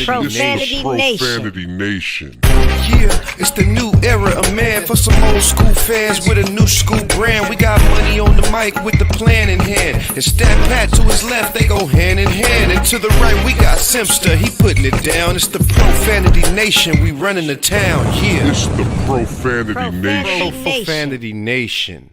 Profanity Nation. Yeah, it's the new era of man for some old school fans with a new school brand. We got money on the mic with the plan in hand. And Stat Pat to his left, they go hand in hand. And to the right, we got Simpster, he putting it down. It's the Profanity Nation, we running the town. Yeah, It's the Profanity Nation. Profanity Nation.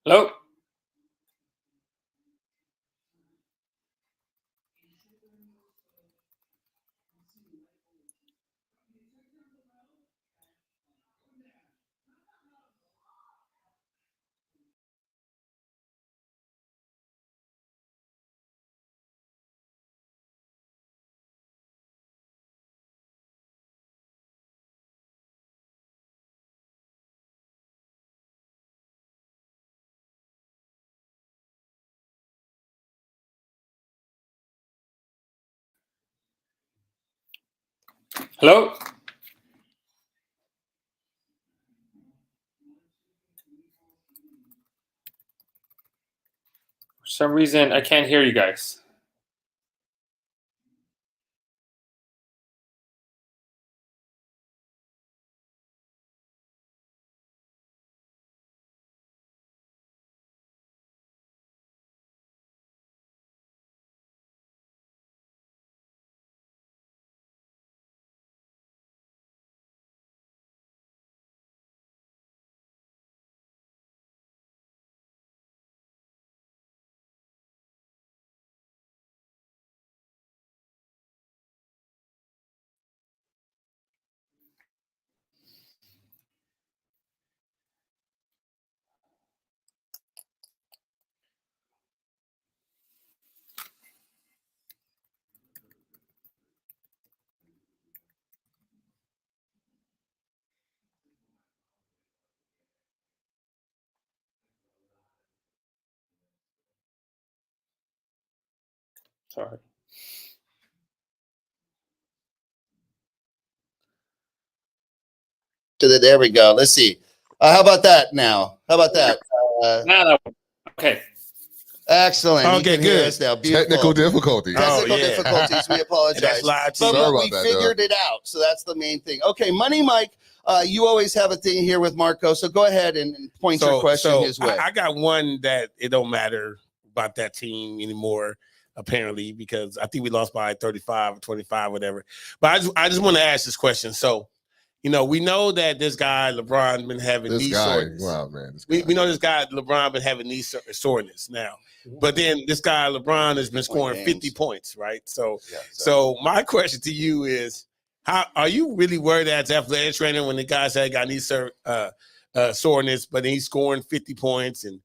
Hello? Hello? For some reason, I can't hear you guys. Sorry. There we go. Let's see. How about that now? How about that? Okay. Excellent. Okay, good. Now. Technical difficulties. Technical difficulties. We apologize. That's But Sorry we about that, figured it out. So that's the main thing. Okay, Money Mike, you always have a thing here with Marco. So go ahead and point your question his way. I got one that it don't matter about that team anymore, apparently, because I think we lost by 35 or 25, whatever. But I just want to ask this question. So, you know, we know that this guy, LeBron, been having knee soreness. Wow, man. We know this guy, LeBron, been having knee soreness now. But then this guy, LeBron, has been scoring 50 points, right? So, so my question to you is, how are you really worried as athletic trainer when the guy said got knee soreness, but he's scoring 50 points and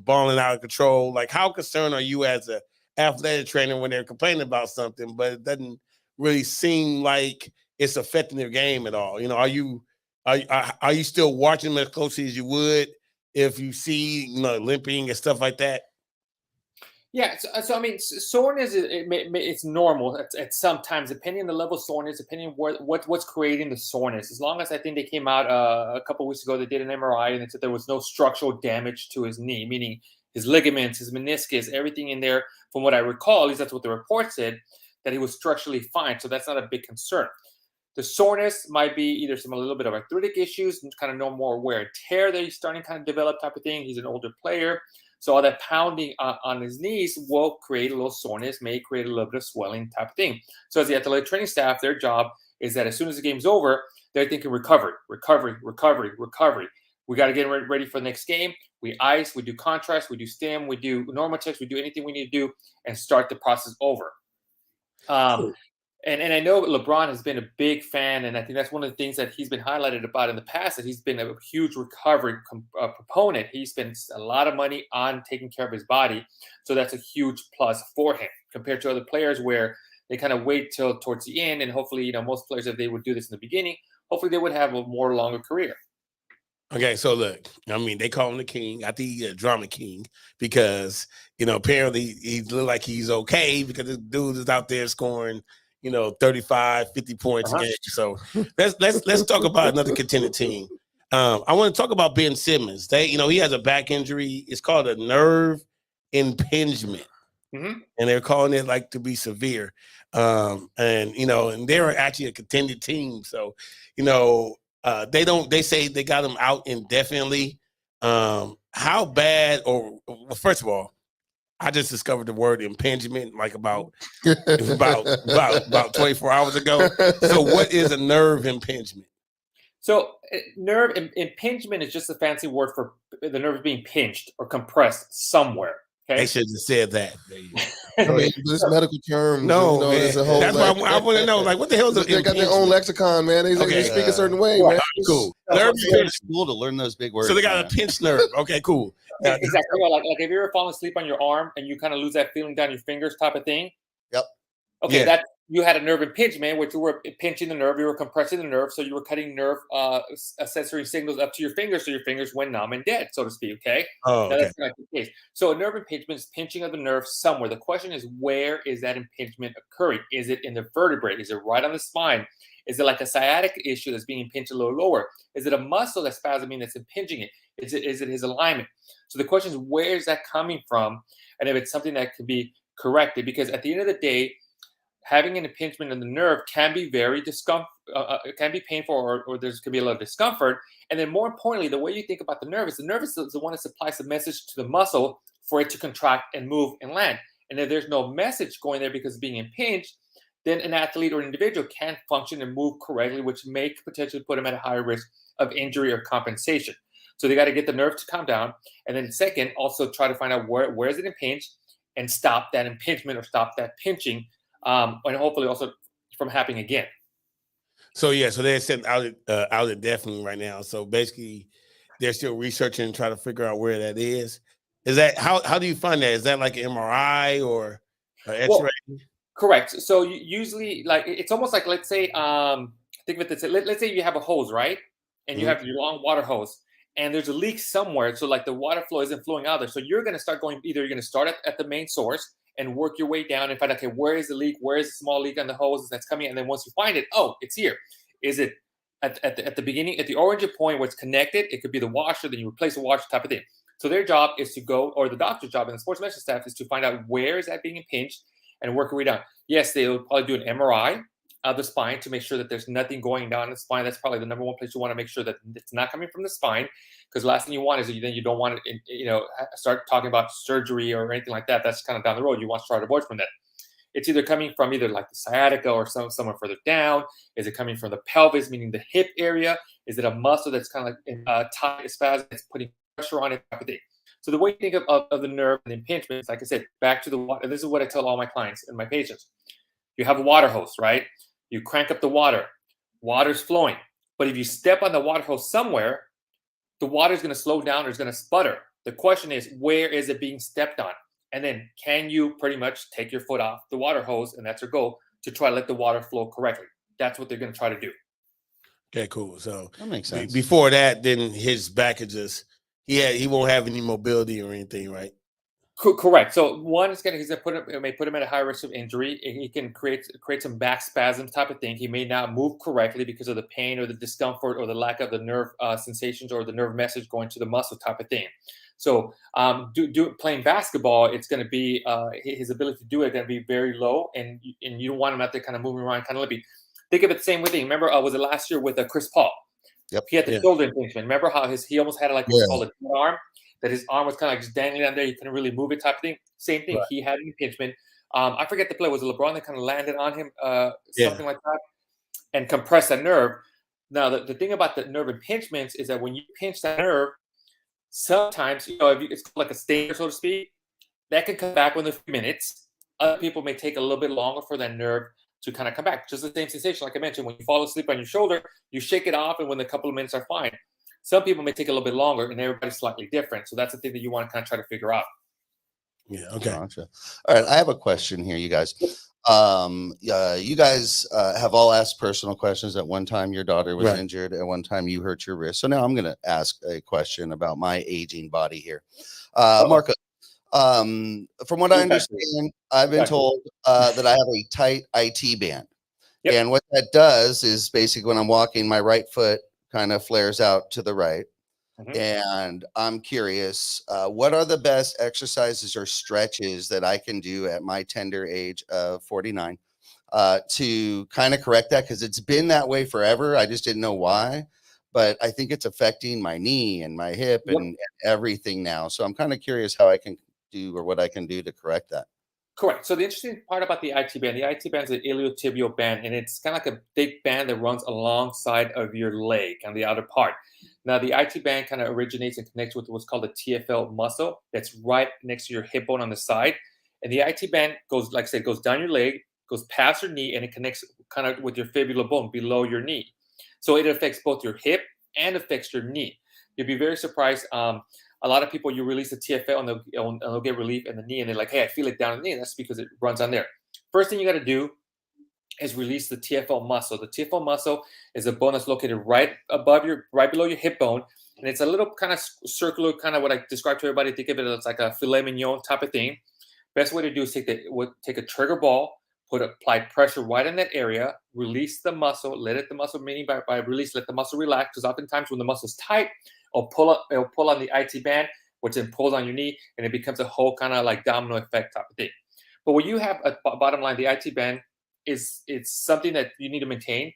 balling out of control? Like, how concerned are you as a athletic trainer when they're complaining about something, but it doesn't really seem like it's affecting their game at all? You know, are you still watching them as closely as you would if you see, you know, limping and stuff like that? Yeah, so I mean, soreness it's normal at sometimes, depending on the level of soreness, depending on what's creating the soreness. As long as I think they came out a couple of weeks ago, they did an MRI and they said there was no structural damage to his knee, meaning his ligaments, his meniscus, everything in there. From what I recall, at least that's what the report said, that he was structurally fine. So that's not a big concern. The soreness might be either a little bit of arthritic issues, and kind of no more wear and tear that he's starting to kind of develop type of thing. He's an older player. So all that pounding on his knees will create a little soreness, may create a little bit of swelling type of thing. So as the athletic training staff, their job is that as soon as the game's over, they're thinking recovery. We got to get ready for the next game. We ice, we do contrast, we do stim, we do normal checks, we do anything we need to do and start the process over. And I know LeBron has been a big fan, and I think that's one of the things that he's been highlighted about in the past, that he's been a huge recovery proponent. He spends a lot of money on taking care of his body, so that's a huge plus for him compared to other players where they kind of wait till towards the end, and hopefully, most players, if they would do this in the beginning, hopefully they would have a more longer career. Okay, so look, I mean, they call him the king. I think he's a drama king because, apparently he looks like he's okay because this dude is out there scoring, 35, 50 points a game. So let's talk about another contending team. I want to talk about Ben Simmons. He has a back injury. It's called a nerve impingement. And they're calling it to be severe. And they're actually a contending team. So, they say they got him out indefinitely. How bad, well, first of all, I just discovered the word impingement about 24 hours ago. So what is a nerve impingement? So nerve impingement is just a fancy word for the nerve being pinched or compressed somewhere. Okay? They should have said that. I mean, this medical term. No, man. There's a whole. That's why I want to know. What the hell is they got their own lexicon, man. They speak a certain way, man. Cool. Nerve school to learn those big words. So they got a pinched nerve. Okay, cool. Exactly. Like if you ever fallen asleep on your arm and you kind of lose that feeling down your fingers, type of thing. Yep. Okay, that you had a nerve impingement, which you were pinching the nerve, you were compressing the nerve, so you were cutting nerve sensory signals up to your fingers, so your fingers went numb and dead, so to speak. Okay. Oh, okay. That's not the case. So a nerve impingement is pinching of the nerve somewhere. The question is, where is that impingement occurring? Is it in the vertebrae? Is it right on the spine? Is it like a sciatic issue that's being impinged a little lower? Is it a muscle that's spasming that's impinging it? Is it his alignment? So the question is, where is that coming from? And if it's something that can be corrected, because at the end of the day, having an impingement in the nerve can be very it can be painful, or there could be a lot of discomfort. And then more importantly, the way you think about the nerve is the one that supplies the message to the muscle for it to contract and move and land. And if there's no message going there because it's being impinged, then an athlete or an individual can't function and move correctly, which may potentially put them at a higher risk of injury or compensation. So they got to get the nerve to calm down. And then second, also try to find out where is it impinged and stop that impingement or stop that pinching, and hopefully also from happening again. So they're sitting out indefinitely right now. So basically, they're still researching and trying to figure out where that is. Is that how do you find that? Is that like an MRI or an X-ray? Well, correct. So you usually, it's almost like, let's say, think of it this way. Let's say you have a hose, right? And you have your long water hose, and there's a leak somewhere. So the water flow isn't flowing out there. So you're going to start going. Either you're going to start at the main source and work your way down and find, okay, where is the leak? Where is the small leak on the hose that's coming? And then once you find it, oh, it's here. Is it at the beginning, at the origin point where it's connected? It could be the washer, then you replace the washer type of thing. So their job is to go, or the doctor's job and the sports medicine staff is to find out where is that being impinged and work your way down. Yes, they'll probably do an MRI of the spine to make sure that there's nothing going down the spine. That's probably the number one place you want to make sure that it's not coming from the spine, because the last thing you want is you don't want to start talking about surgery or anything like that. That's kind of down the road. You want to try to avoid from that. It's either coming from either like the sciatica or somewhere further down. Is it coming from the pelvis, meaning the hip area? Is it a muscle that's kind of like tight, spasm, that's putting pressure on it, type of thing? So the way you think of the nerve and the impingement is, like I said, back to the water. This is what I tell all my clients and my patients. You have a water hose, right? You crank up the water. Water's flowing. But if you step on the water hose somewhere, the water is going to slow down or it's going to sputter. The question is, where is it being stepped on? And then can you pretty much take your foot off the water hose, and that's your goal, to try to let the water flow correctly. That's what they're going to try to do. Okay, cool. So that makes sense. Before that, then his back is just, he won't have any mobility or anything, right? Correct. So one is it may put him at a high risk of injury. He can create some back spasms type of thing. He may not move correctly because of the pain or the discomfort or the lack of the nerve sensations or the nerve message going to the muscle type of thing. So playing basketball, it's going to be his ability to do it going to be very low, and you don't want him out there kind of moving around, kind of limpy. think of it the same way. Remember, was it last year with Chris Paul? Yep. He had the shoulder impingement. Remember how he almost had like what's called a dead arm, that his arm was kind of like just dangling down there. You couldn't really move it, type of thing. Same thing. Right. He had an impingement. I forget the play. Was it LeBron that kind of landed on him, something like that, and compressed that nerve? Now, the thing about the nerve impingements is that when you pinch that nerve, sometimes, it's like a stinger, so to speak, that can come back within a few minutes. Other people may take a little bit longer for that nerve to kind of come back. Just the same sensation, like I mentioned, when you fall asleep on your shoulder, you shake it off, and within a couple of minutes are fine. Some people may take a little bit longer, and everybody's slightly different. So that's the thing that you want to kind of try to figure out. Yeah. Okay. Gotcha. All right. I have a question here, you guys. You guys have all asked personal questions. At one time, your daughter was injured. At one time, you hurt your wrist. So now I'm going to ask a question about my aging body here. Marco, from what I understand, I've been told that I have a tight IT band. Yep. And what that does is basically when I'm walking, my right foot kind of flares out to the right. Mm-hmm. And I'm curious, what are the best exercises or stretches that I can do at my tender age of 49 to kind of correct that? Because it's been that way forever. I just didn't know why. But I think it's affecting my knee and my hip and everything now. So I'm kind of curious how I can do or what I can do to correct that. Correct. So the interesting part about the IT band is an iliotibial band, and it's kind of like a big band that runs alongside of your leg on the outer part. Now, the IT band kind of originates and connects with what's called the TFL muscle that's right next to your hip bone on the side. And the IT band goes, like I said, goes down your leg, goes past your knee, and it connects kind of with your fibular bone below your knee. So it affects both your hip and affects your knee. You'll be very surprised. A lot of people, you release the TFL and they'll get relief in the knee, and they're like, hey, I feel it down in the knee. And that's because it runs on there. First thing you got to do is release the TFL muscle. The TFL muscle is a bone that's located right below your hip bone. And it's a little kind of circular, kind of what I described to everybody. Think of it as like a filet mignon type of thing. Best way to do is take a trigger ball, apply pressure right in that area, release the muscle, the muscle relax. Because oftentimes when the muscle is tight, it'll pull on the IT band, which then pulls on your knee, and it becomes a whole kind of like domino effect type of thing. But when you have bottom line, the IT band it's something that you need to maintain.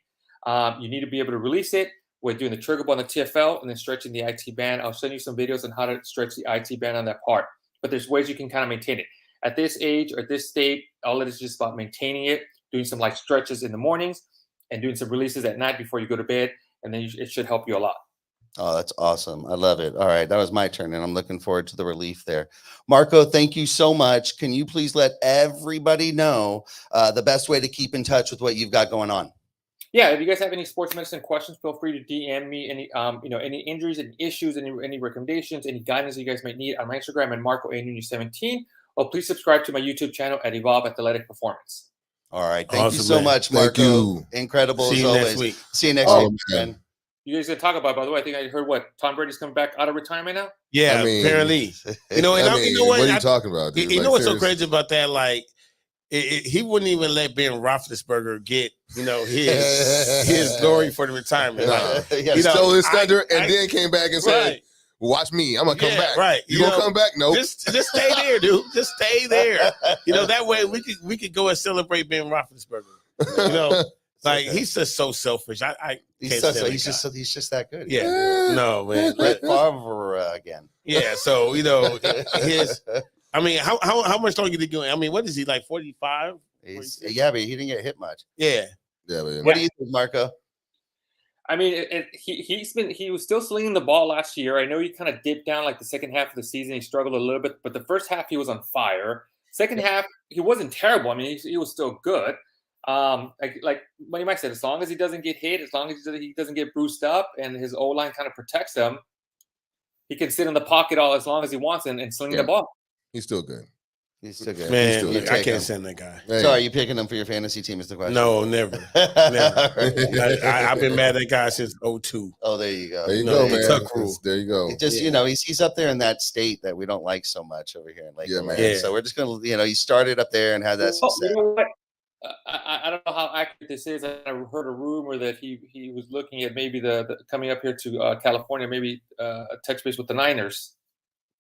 You need to be able to release it with doing the trigger ball on the TFL and then stretching the IT band. I'll send you some videos on how to stretch the IT band on that part. But there's ways you can kind of maintain it. At this age or this state, all it is just about maintaining it, doing some like stretches in the mornings and doing some releases at night before you go to bed. And then it should help you a lot. Oh, that's awesome. I love it. All right. That was my turn, and I'm looking forward to the relief there. Marco, thank you so much. Can you please let everybody know the best way to keep in touch with what you've got going on? Yeah. If you guys have any sports medicine questions, feel free to DM me any injuries, any issues, any recommendations, any guidance that you guys might need on my Instagram and Marco A17, or please subscribe to my YouTube channel at Evolve Athletic Performance. All right. Thank you so much, Marco. Incredible as always. Next week. See you next week, man. You guys gonna talk about, by the way, I think I heard Tom Brady's coming back out of retirement now? Yeah, apparently. You know, what are you talking about, dude? You know what's so crazy about that? Like, he wouldn't even let Ben Roethlisberger get, his glory for the retirement. He stole his thunder and then came back and said, watch me, I'm gonna come back. Right. You gonna come back? Nope. Just stay there, dude. Just stay there. That way we could go and celebrate Ben Roethlisberger. Like, he's just so selfish. He's just that good. Yeah. No, man. Brett Favre again. Yeah. So how much longer did he go? I mean, what is he, like 45? Yeah, but he didn't get hit much. Yeah. What do you think, Marco? I mean, he was still slinging the ball last year. I know he kind of dipped down like the second half of the season. He struggled a little bit, but the first half he was on fire. Second half he wasn't terrible. I mean, he was still good. Like Money Mike said, as long as he doesn't get hit, as long as he doesn't get bruised up, and his O-line kind of protects him, he can sit in the pocket all as long as he wants and sling the ball. He's still good. He's still good. Man, I can't stand that guy. Hey. So are you picking him for your fantasy team is the question? No, never. I've been mad at that guy since 2002. Oh, there you go. There you go, man. There you go. It just, he's up there in that state that we don't like so much over here in Lakeland. Yeah, man. So we're just going to, he started up there and had that success. You know what? I don't know how accurate this is. I heard a rumor that he was looking at maybe the coming up here to California, maybe touch base with the Niners.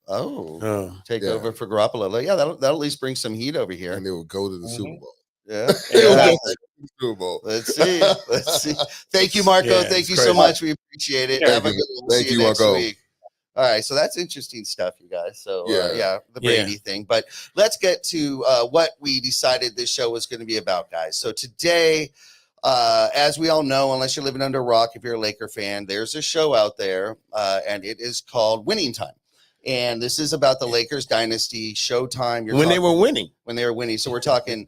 Take over for Garoppolo. Yeah, that'll at least bring some heat over here. And they will go to the Super Bowl. Yeah. Yeah. Exactly. Super Bowl. Let's see. Let's see. Thank you, Marco. Yeah, Thank it's you so crazy. much. We appreciate it. Yeah. Have a good one. We'll Thank see you, you next Marco. week. All right, so that's interesting stuff, you guys. So Yeah. the Brady thing. But let's get to what we decided this show was going to be about, guys. So today, as we all know, unless you're living under a rock, if you're a Laker fan, there's a show out there, and it is called Winning Time. And this is about the Lakers dynasty, Showtime. When they were winning. When they were winning. So we're talking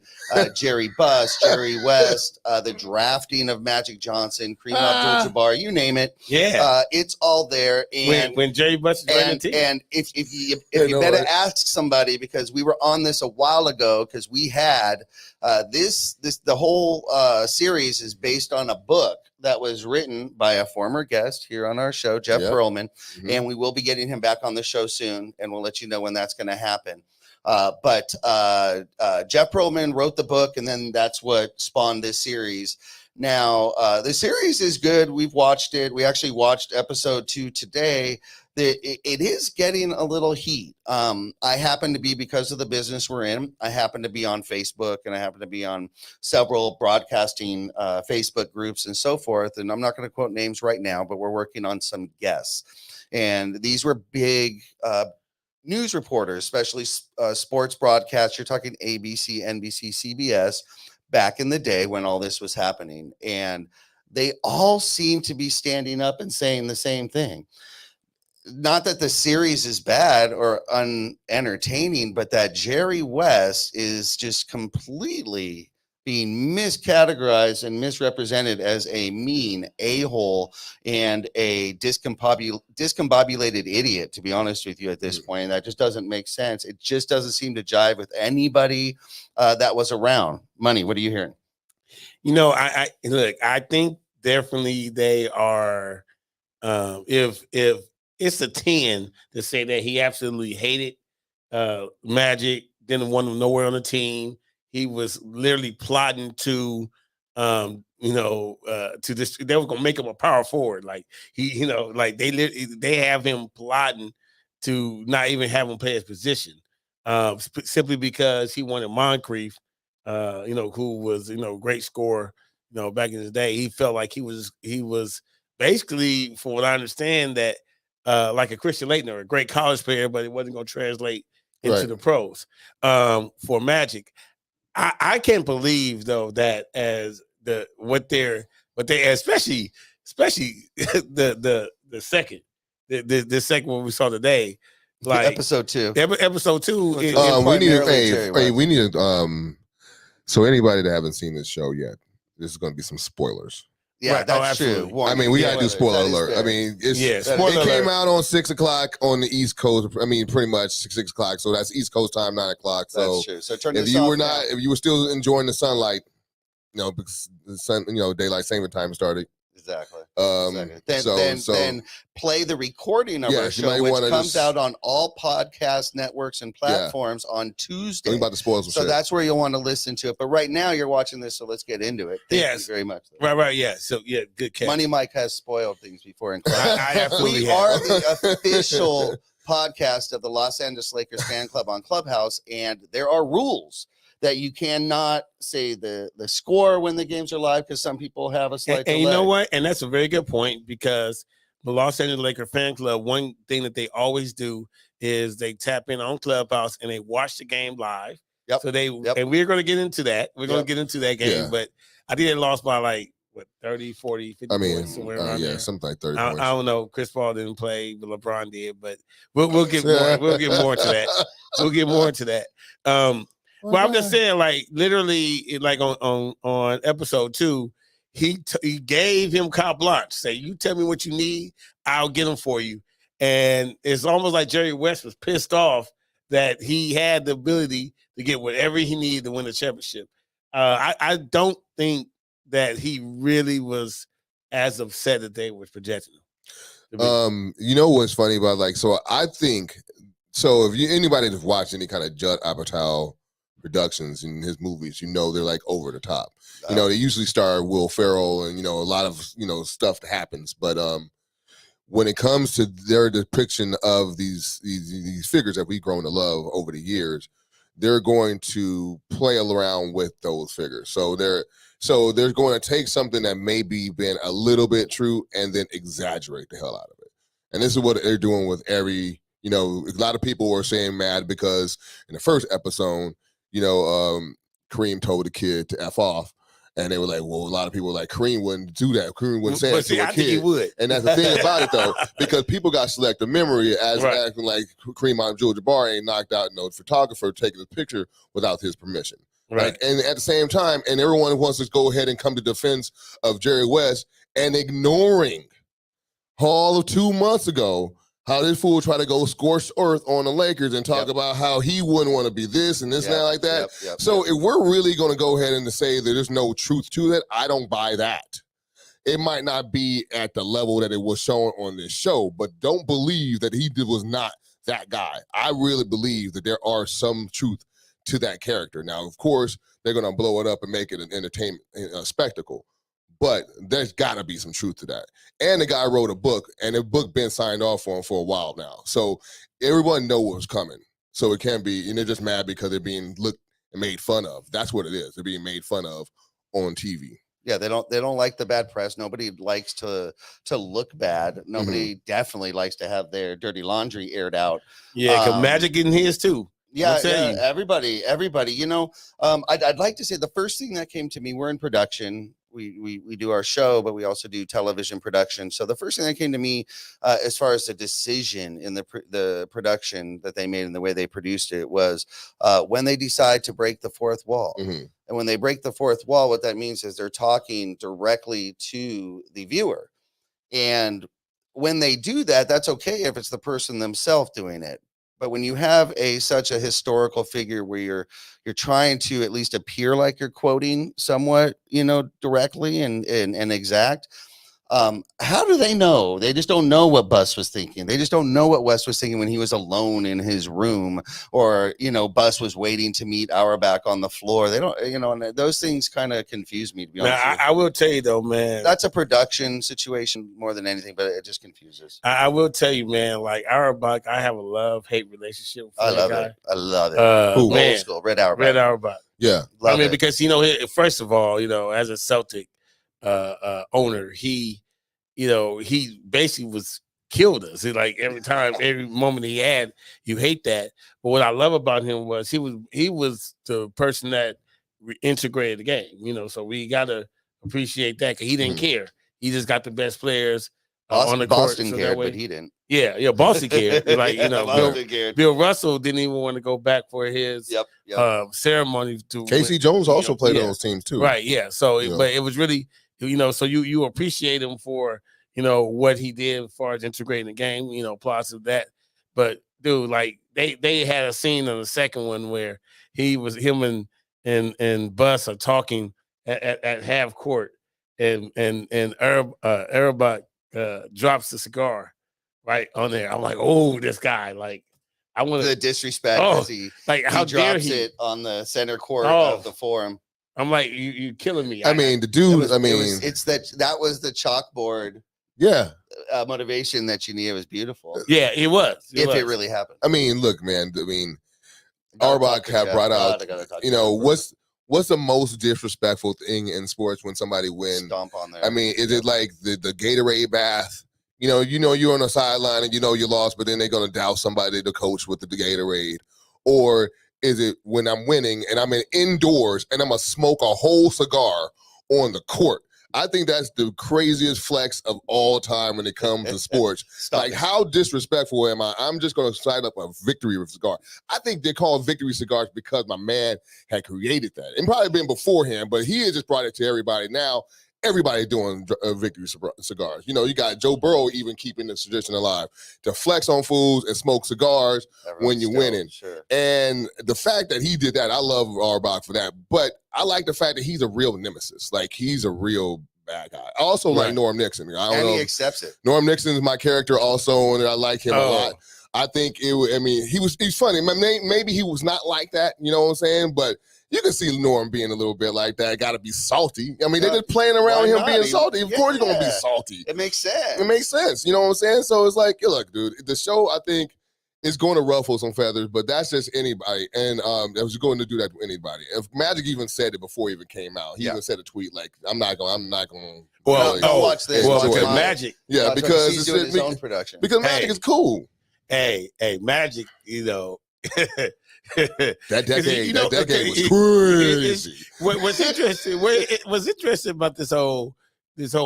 Jerry Buss, Jerry West, the drafting of Magic Johnson, Kareem Abdul-Jabbar, you name it. Yeah. It's all there. And When Jerry Buss was running the team. and if you better ask somebody, because we were on this a while ago, because we had the whole series is based on a book that was written by a former guest here on our show, Jeff Pearlman, and we will be getting him back on the show soon, and we'll let you know when that's going to happen. But Jeff Pearlman wrote the book, and then that's what spawned this series. Now, the series is good. We've watched it. We actually watched episode 2 today. It is getting a little heat. I happen to be, because of the business we're in, I happen to be on Facebook, and I happen to be on several broadcasting Facebook groups and so forth. And I'm not going to quote names right now, but we're working on some guests. And these were big news reporters, especially sports broadcasts. You're talking ABC, NBC, CBS, back in the day when all this was happening. And they all seem to be standing up and saying the same thing. Not that the series is bad or unentertaining, but that Jerry West is just completely being miscategorized and misrepresented as a mean a-hole and a discombobulated idiot, to be honest with you, at this point. That just doesn't make sense. It just doesn't seem to jive with anybody that was around. Money, what are you hearing? You know, I look, I think definitely they are, if it's a 10 to say that he absolutely hated Magic, didn't want him nowhere on the team. He was literally plotting to, to this. They were gonna make him a power forward. Like they have him plotting to not even have him play his position, simply because he wanted Moncrief, who was a great scorer, back in his day. He felt like he was basically, from what I understand, that. Like a Christian Laettner, a great college player, but it wasn't going to translate into the pros for Magic. I can't believe though that what they especially the second one we saw today, like episode 2. Episode 2. We need so anybody that haven't seen this show yet, this is going to be some spoilers. Yeah, right. that's true. I mean, we gotta do spoiler alert. I mean, it came out on 6 o'clock on the East Coast. I mean, pretty much 6 o'clock. So that's East Coast time, 9 o'clock. So that's true. So turn if you were not, if you were still enjoying the sunlight, because the sun, daylight saving time started. Exactly. Then play the recording of our show, which comes out on all podcast networks and platforms on Tuesday. I'm about to spoil some so shit. that's where you'll want to listen to it. But right now you're watching this, so let's get into it. Thank you very much. Right. Yeah. So good catch. Money Mike has spoiled things before. I absolutely we are the official podcast of the Los Angeles Lakers fan club on Clubhouse, and there are rules that you cannot say the score when the games are live, because some people have a slight delay. And you know what? And that's a very good point, because the Los Angeles Lakers fan club, one thing that they always do is they tap in on Clubhouse and they watch the game live. Yep. So and we're going to get into that. We're going to get into that game, but I think they lost by 30, 40, 50 points, somewhere around there. Something like 30 points. I don't know. Chris Paul didn't play, but LeBron did. But we'll get more. We'll get more to that. We'll get more into that. Well, I'm just saying, literally, on episode 2, he gave him carte blanche. Say, you tell me what you need, I'll get them for you. And it's almost like Jerry West was pissed off that he had the ability to get whatever he needed to win the championship. I don't think that he really was as upset that they were projecting him. You know what's funny about I think if anybody that's watched any kind of Judd Apatow productions in his movies, they're over the top. They usually star Will Ferrell and a lot of stuff that happens, but when it comes to their depiction of these figures that we've grown to love over the years, they're going to play around with those figures. So they're going to take something that maybe been a little bit true and then exaggerate the hell out of it. And this is what they're doing with every, a lot of people were saying mad because in the first episode, Kareem told the kid to F off. And they were like, well, a lot of people were like, Kareem wouldn't do that. Kareem wouldn't say it to a I think he kid. would. And that's the thing about it, though, because people got selective memory as Right. acting like Kareem Abdul-Jabbar ain't knocked out no photographer taking a picture without his permission. Right. Like, and at the same time, and everyone wants to go ahead and come to defense of Jerry West and ignoring all of 2 months ago how this fool tried to go scorched earth on the Lakers and talk about how he wouldn't want to be this and this and that like that. So if we're really going to go ahead and say that there's no truth to that, I don't buy that. It might not be at the level that it was shown on this show, but don't believe that he was not that guy. I really believe that there are some truth to that character. Now, of course, they're going to blow it up and make it an entertainment spectacle. But there's got to be some truth to that. And the guy wrote a book, and the book been signed off on for a while now. So everyone know what's coming. So it can't be, and they're just mad because they're being looked and made fun of. That's what it is. They're being made fun of on TV. Yeah, they don't like the bad press. Nobody likes to look bad. Nobody definitely likes to have their dirty laundry aired out. Yeah, because Magic getting his too. Yeah, you. everybody. I'd like to say the first thing that came to me, we're in production. We do our show, but we also do television production. So the first thing that came to me, as far as the decision in the production that they made and the way they produced it, was when they decide to break the fourth wall. Mm-hmm. And when they break the fourth wall, what that means is they're talking directly to the viewer. And when they do that, that's okay if it's the person themselves doing it. But when you have such a historical figure where you're trying to at least appear like you're quoting somewhat, directly and exact, how do they know? They just don't know what Bus was thinking. They just don't know what West was thinking when he was alone in his room, or Bus was waiting to meet Auerbach on the floor. They don't, and those things kind of confuse me, to be honest. Now, I will tell you though, man, that's a production situation more than anything, but it just confuses. I will tell you, man, like Auerbach, I have a love-hate relationship with I that love guy. it. I love it. Who? Man, Old school, Red Auerbach. Red Auerbach. Yeah. Love it. Because first of all, as a Celtic owner, he basically was killed us. Like every moment he had, you hate that. But what I love about him was he was the person that integrated the game. So we gotta appreciate that, because he didn't care. He just got the best players on the court. Boston cared, but he didn't. Yeah, Boston cared. Like Boston cared. Bill Russell didn't even want to go back for his ceremony. Casey Jones also played on those teams too. Right. Yeah. So, but it was really, so you appreciate him for what he did as far as integrating the game. Plus of that. But dude, like they had a scene in the second one where him and Bus are talking at half court, and Auerbach drops the cigar right on there. I'm like, oh, this guy, like, I want the disrespect. How dare drops he it on the center court of the Forum. I'm like, you killing me. I mean, the dude. That was the chalkboard. Yeah. Motivation that you needed was beautiful. Yeah, it was. It really happened. I mean, look, man. Auerbach have brought out. What's the most disrespectful thing in sports when somebody wins? Stomp on there. I mean, is it like the Gatorade bath? You're on the sideline and you lost, but then they're gonna douse somebody, the coach, with the Gatorade, or is it when I'm winning and I'm indoors and I'm gonna smoke a whole cigar on the court? I think that's the craziest flex of all time when it comes to sports. Like, how disrespectful am I? I'm just going to sign up a victory cigar. I think they're called victory cigars because my man had created that. It probably been beforehand, but he has just brought it to everybody. Now, everybody doing victory cigars. You got Joe Burrow even keeping the tradition alive to flex on fools and smoke cigars when you're winning. Sure. And the fact that he did that, I love Auerbach for that. But I like the fact that he's a real nemesis. Like, he's a real bad guy. I also like Norm Nixon. He accepts it. Norm Nixon is my character also, and I like him a lot. I think he's funny. Maybe he was not like that, you know what I'm saying? But you can see Norm being a little bit like that. Got to be salty. I mean, they're just playing around him being salty. Of course, he's gonna be salty. It makes sense. It makes sense. You know what I'm saying? So it's like, look, dude, the show, I think, it's going to ruffle some feathers, but that's just anybody. And I was going to do that to anybody. If Magic even said it before it even came out, he even said a tweet like, "I'm not going." Well, no, watch this. Well, Watch because mine. Magic. Yeah, Watch because he's it's doing his own production. Because Magic is cool. Hey, Magic. You know. That decade, You know, that decade okay, was crazy. What's interesting? What was interesting about this whole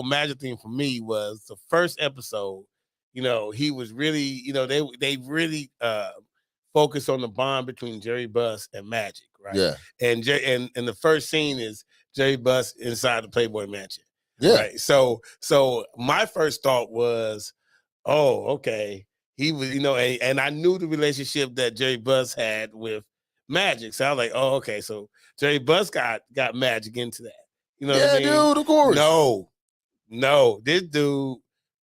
Magic thing for me was the first episode. You know, he was really, you know, they really focused on the bond between Jerry Buss and Magic, right? Yeah, And the first scene is Jerry Buss inside the Playboy Mansion. yeah. Right. So my first thought was, oh, okay. He was, you know, and I knew the relationship that Jerry Buss had with Magic. So I was like, oh, okay. So Jerry Buss got Magic into that. You know what I mean? Dude, of course. No. This dude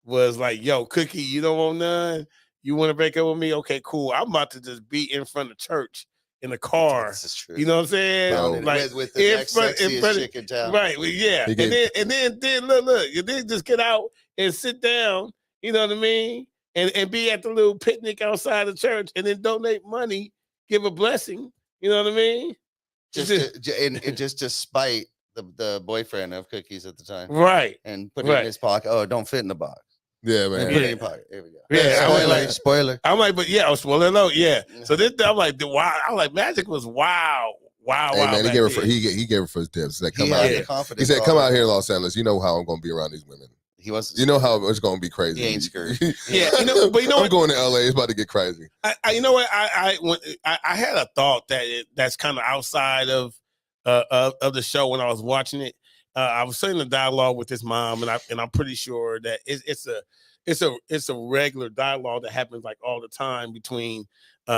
was like, yo, Cookie, you don't want none? You want to break up with me? Okay, cool. I'm about to just be in front of church in a car. This is true. You know what I'm saying? Bro. Like with the next sexiest of, chick in town. right? Well, yeah. He And then look, you then just get out and sit down. You know what I mean? And be at the little picnic outside the church, and then donate money, give a blessing. You know what I mean? Just to spite the boyfriend of Cookies at the time, Right. and put it in his pocket. Oh, it don't fit in the box. Yeah, And man. put it in your pocket. There we go. Yeah, Spoiler. like, Spoiler. I'm like, but yeah, I was spoiling alert. Yeah. So this, I'm like, wow. I'm like, Magic was wow. Hey man, he gave her he gave her first tips. He said, "Come out here." He said, "Come out here, Los Angeles. You know how I'm going to be around these women. He was. You know how it's going to be crazy." He ain't scared. Yeah, you know, but you know I'm what? going to LA. It's about to get crazy. You know what? I had a thought that's kind of outside of the show when I was watching it. I was sitting in a dialogue with his mom, and I'm pretty sure that it's a regular dialogue that happens like all the time between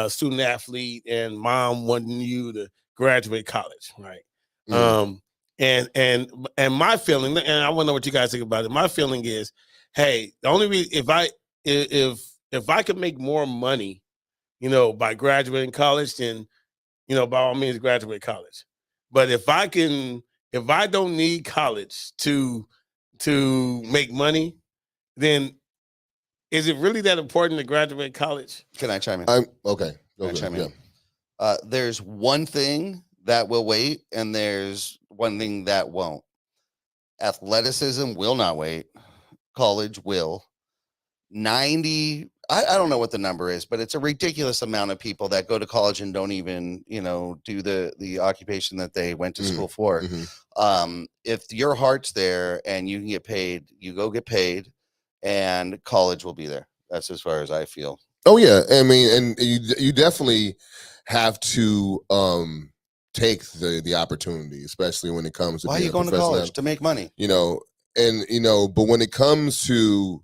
student athlete and mom wanting you to graduate college, right? Mm. And my feeling, and I want to know what you guys think about it. My feeling is, hey, the only reason if I could make more money, you know, by graduating college, then, you know, by all means graduate college. But if I don't need college to make money, then is it really that important to graduate college? Can I chime in? I'm okay. Can I Okay, chime yeah. in? There's one thing that will wait, and there's one thing that won't. Athleticism will not wait. College will. 90, I don't know what the number is, but it's a ridiculous amount of people that go to college and don't even, you know, do the occupation that they went to school for. Mhm. If your heart's there and you can get paid, you go get paid, and college will be there. That's as far as I feel. Oh yeah, I mean, and you definitely have to take the opportunity, especially when it comes to Why are being you a going to professional college? To make money. You know, and you know, but when it comes to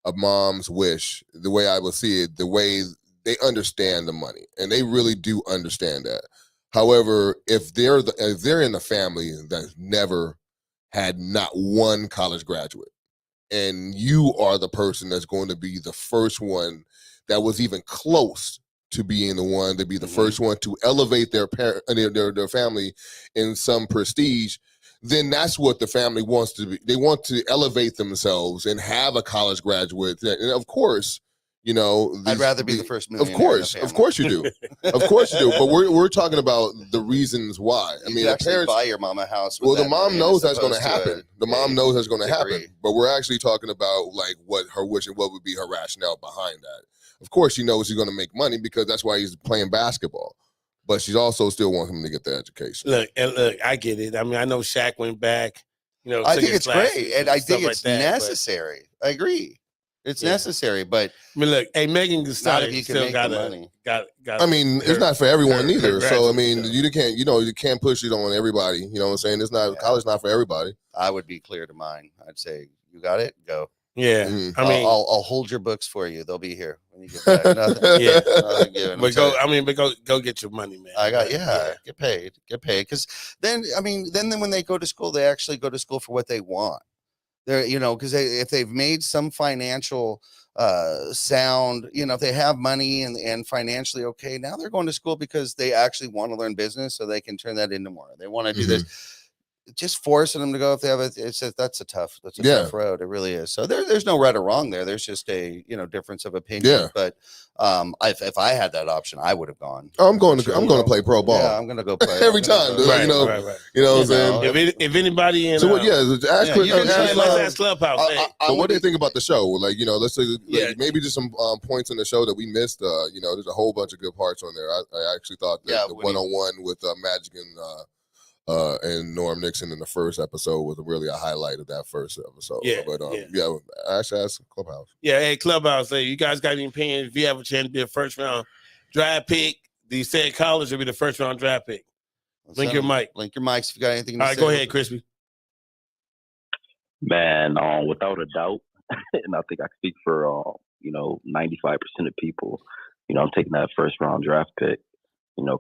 a mom's wish, the way I will see it, the way they understand the money, and they really do understand that. However, if they're in a family that's never had not one college graduate, and you are the person that's going to be the first one that was even close to being the one to be the first one to elevate their family in some prestige, then that's what the family wants to be. They want to elevate themselves and have a college graduate. And of course, you know, I'd rather be the first Of millionaire course, in the of course you do. Of course you do. But we're talking about the reasons why. I You mean, could the actually parents buy your mom a house. with well, the that mom million knows as that's going to opposed happen. a- The mom knows that's going to happen. degree. But we're actually talking about like what her wish and what would be her rationale behind that. Of course, she knows he's going to make money because that's why he's playing basketball. But she's also still wants him to get the education. Look, I get it. I mean, I know Shaq went back. You know, I took think his it's classes great, and I stuff think it's like that, but- necessary. I agree. It's Yeah. necessary, but I mean, look, hey, Megan Thee not Stallion if you can still make got the money. got. I mean, it's her- not for everyone her either. So I graduate mean, stuff. you can't push it on everybody. You know what I'm saying? It's not Yeah. college, not for everybody. I would be clear to mine. I'd say, you got it, go. Yeah, Mhm. I mean, I'll hold your books for you. They'll be here when you get back. Nothing. Yeah. Nothing given. but go get your money, man. I got get paid. Because then when they go to school, they actually go to school for what they want. They're because if they've made some financial sound, if they have money and financially okay, now they're going to school because they actually want to learn business so they can turn that into more. They want to do this. just forcing them to go if they have that's a tough tough road. It really is. So there's no right or wrong there. There's just a difference of opinion. Yeah. But if I had that option, I would have gone. Oh, I'm going to play pro ball. Yeah, I'm going to go play every time. Right, you know, right. You know what I'm saying? If anybody in so what? Ask Clubhouse. So what do you think about the show? Like, let's say maybe just some points in the show that we missed. There's a whole bunch of good parts on there. I actually thought that the one-on-one with Magic and Norm Nixon in the first episode was really a highlight of that first episode. Actually ask Clubhouse. Yeah, hey Clubhouse, hey, you guys got any opinions? If you have a chance to be a first round draft pick, do you say college will be the first round draft pick? Link your mic. Link your mics if you got anything to say. All right, go ahead, Crispy. Man, without a doubt, and I think I speak for 95% of people, I'm taking that first round draft pick.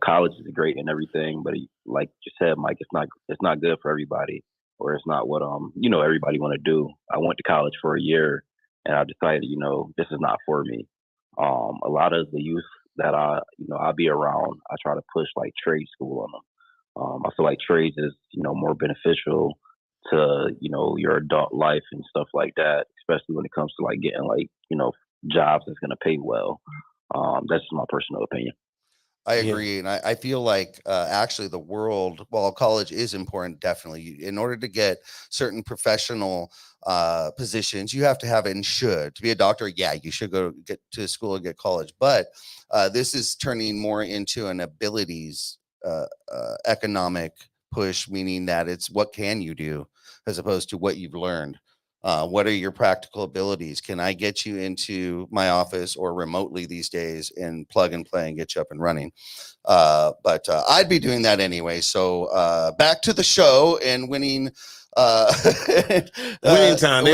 College is great and everything, but like you said, Mike, it's not good for everybody, or it's not what everybody want to do. I went to college for a year, and I decided this is not for me. A lot of the youth that I'll be around, I try to push like trade school on them. I feel like trades is more beneficial to your adult life and stuff like that, especially when it comes to like getting like jobs that's going to pay well. That's just my personal opinion. I agree. And I feel like actually the world, while college is important, definitely, in order to get certain professional positions, you have to have and should. To be a doctor, you should go get to school and get college. But this is turning more into an abilities economic push, meaning that it's what can you do as opposed to what you've learned. What are your practical abilities? Can I get you into my office or remotely these days and plug and play and get you up and running? But I'd be doing that anyway. So back to the show and winning. Winning time.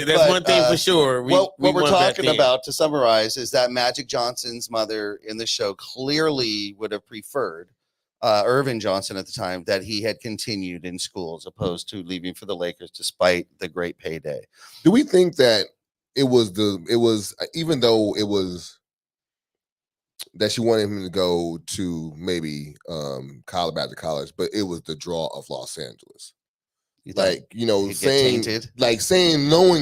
That's one thing for sure. What we're talking about, to summarize, is that Magic Johnson's mother in the show clearly would have preferred Irvin Johnson at the time that he had continued in school as opposed to leaving for the Lakers despite the great payday. Do we think that it was even though it was that she wanted him to go to maybe back to college, but it was the draw of Los Angeles? Knowing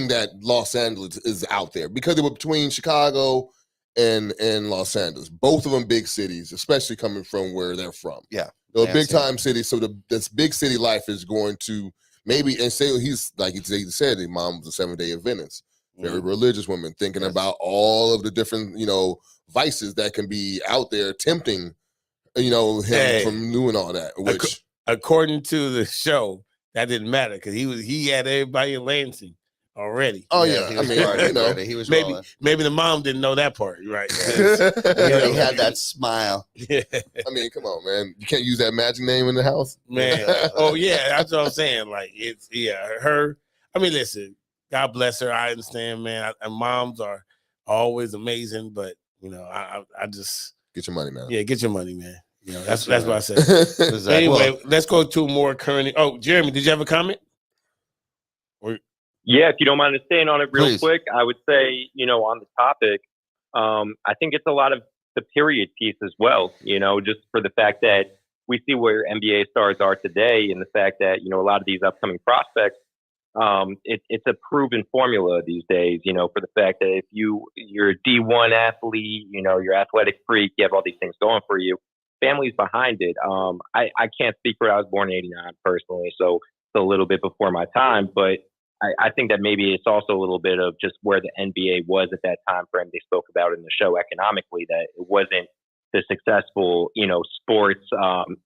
that Los Angeles is out there because they were between Chicago and Los Angeles, both of them big cities, especially coming from where they're from. Yeah, they're big time cities. So this big city life is going to maybe, and say he's like he said, his mom was a 7-day Adventist, very religious woman, thinking about all of the different vices that can be out there, tempting him from doing all that. Which, according to the show, that didn't matter because he had everybody in Lansing already. Oh yeah, he was maybe the mom didn't know that part, right? He had that smile. Yeah. I mean, come on, man, you can't use that magic name in the house, man. Oh yeah, that's what I'm saying. Like it's her. I mean, listen, God bless her. I understand, man. And moms are always amazing, but I just get your money, man. Yeah, get your money, man. That's what I said. Anyway, let's go to more current. Oh, Jeremy, did you have a comment? Yeah, if you don't mind staying on it real quick, I would say, on the topic, I think it's a lot of the period piece as well, just for the fact that we see where NBA stars are today and the fact that, a lot of these upcoming prospects, it's a proven formula these days, for the fact that if you're a D1 athlete, you're athletic freak, you have all these things going for you, families behind it. I can't speak for it. I was born in 89 personally, so it's a little bit before my time, but I think that maybe it's also a little bit of just where the NBA was at that time frame. They spoke about in the show economically that it wasn't the successful, sports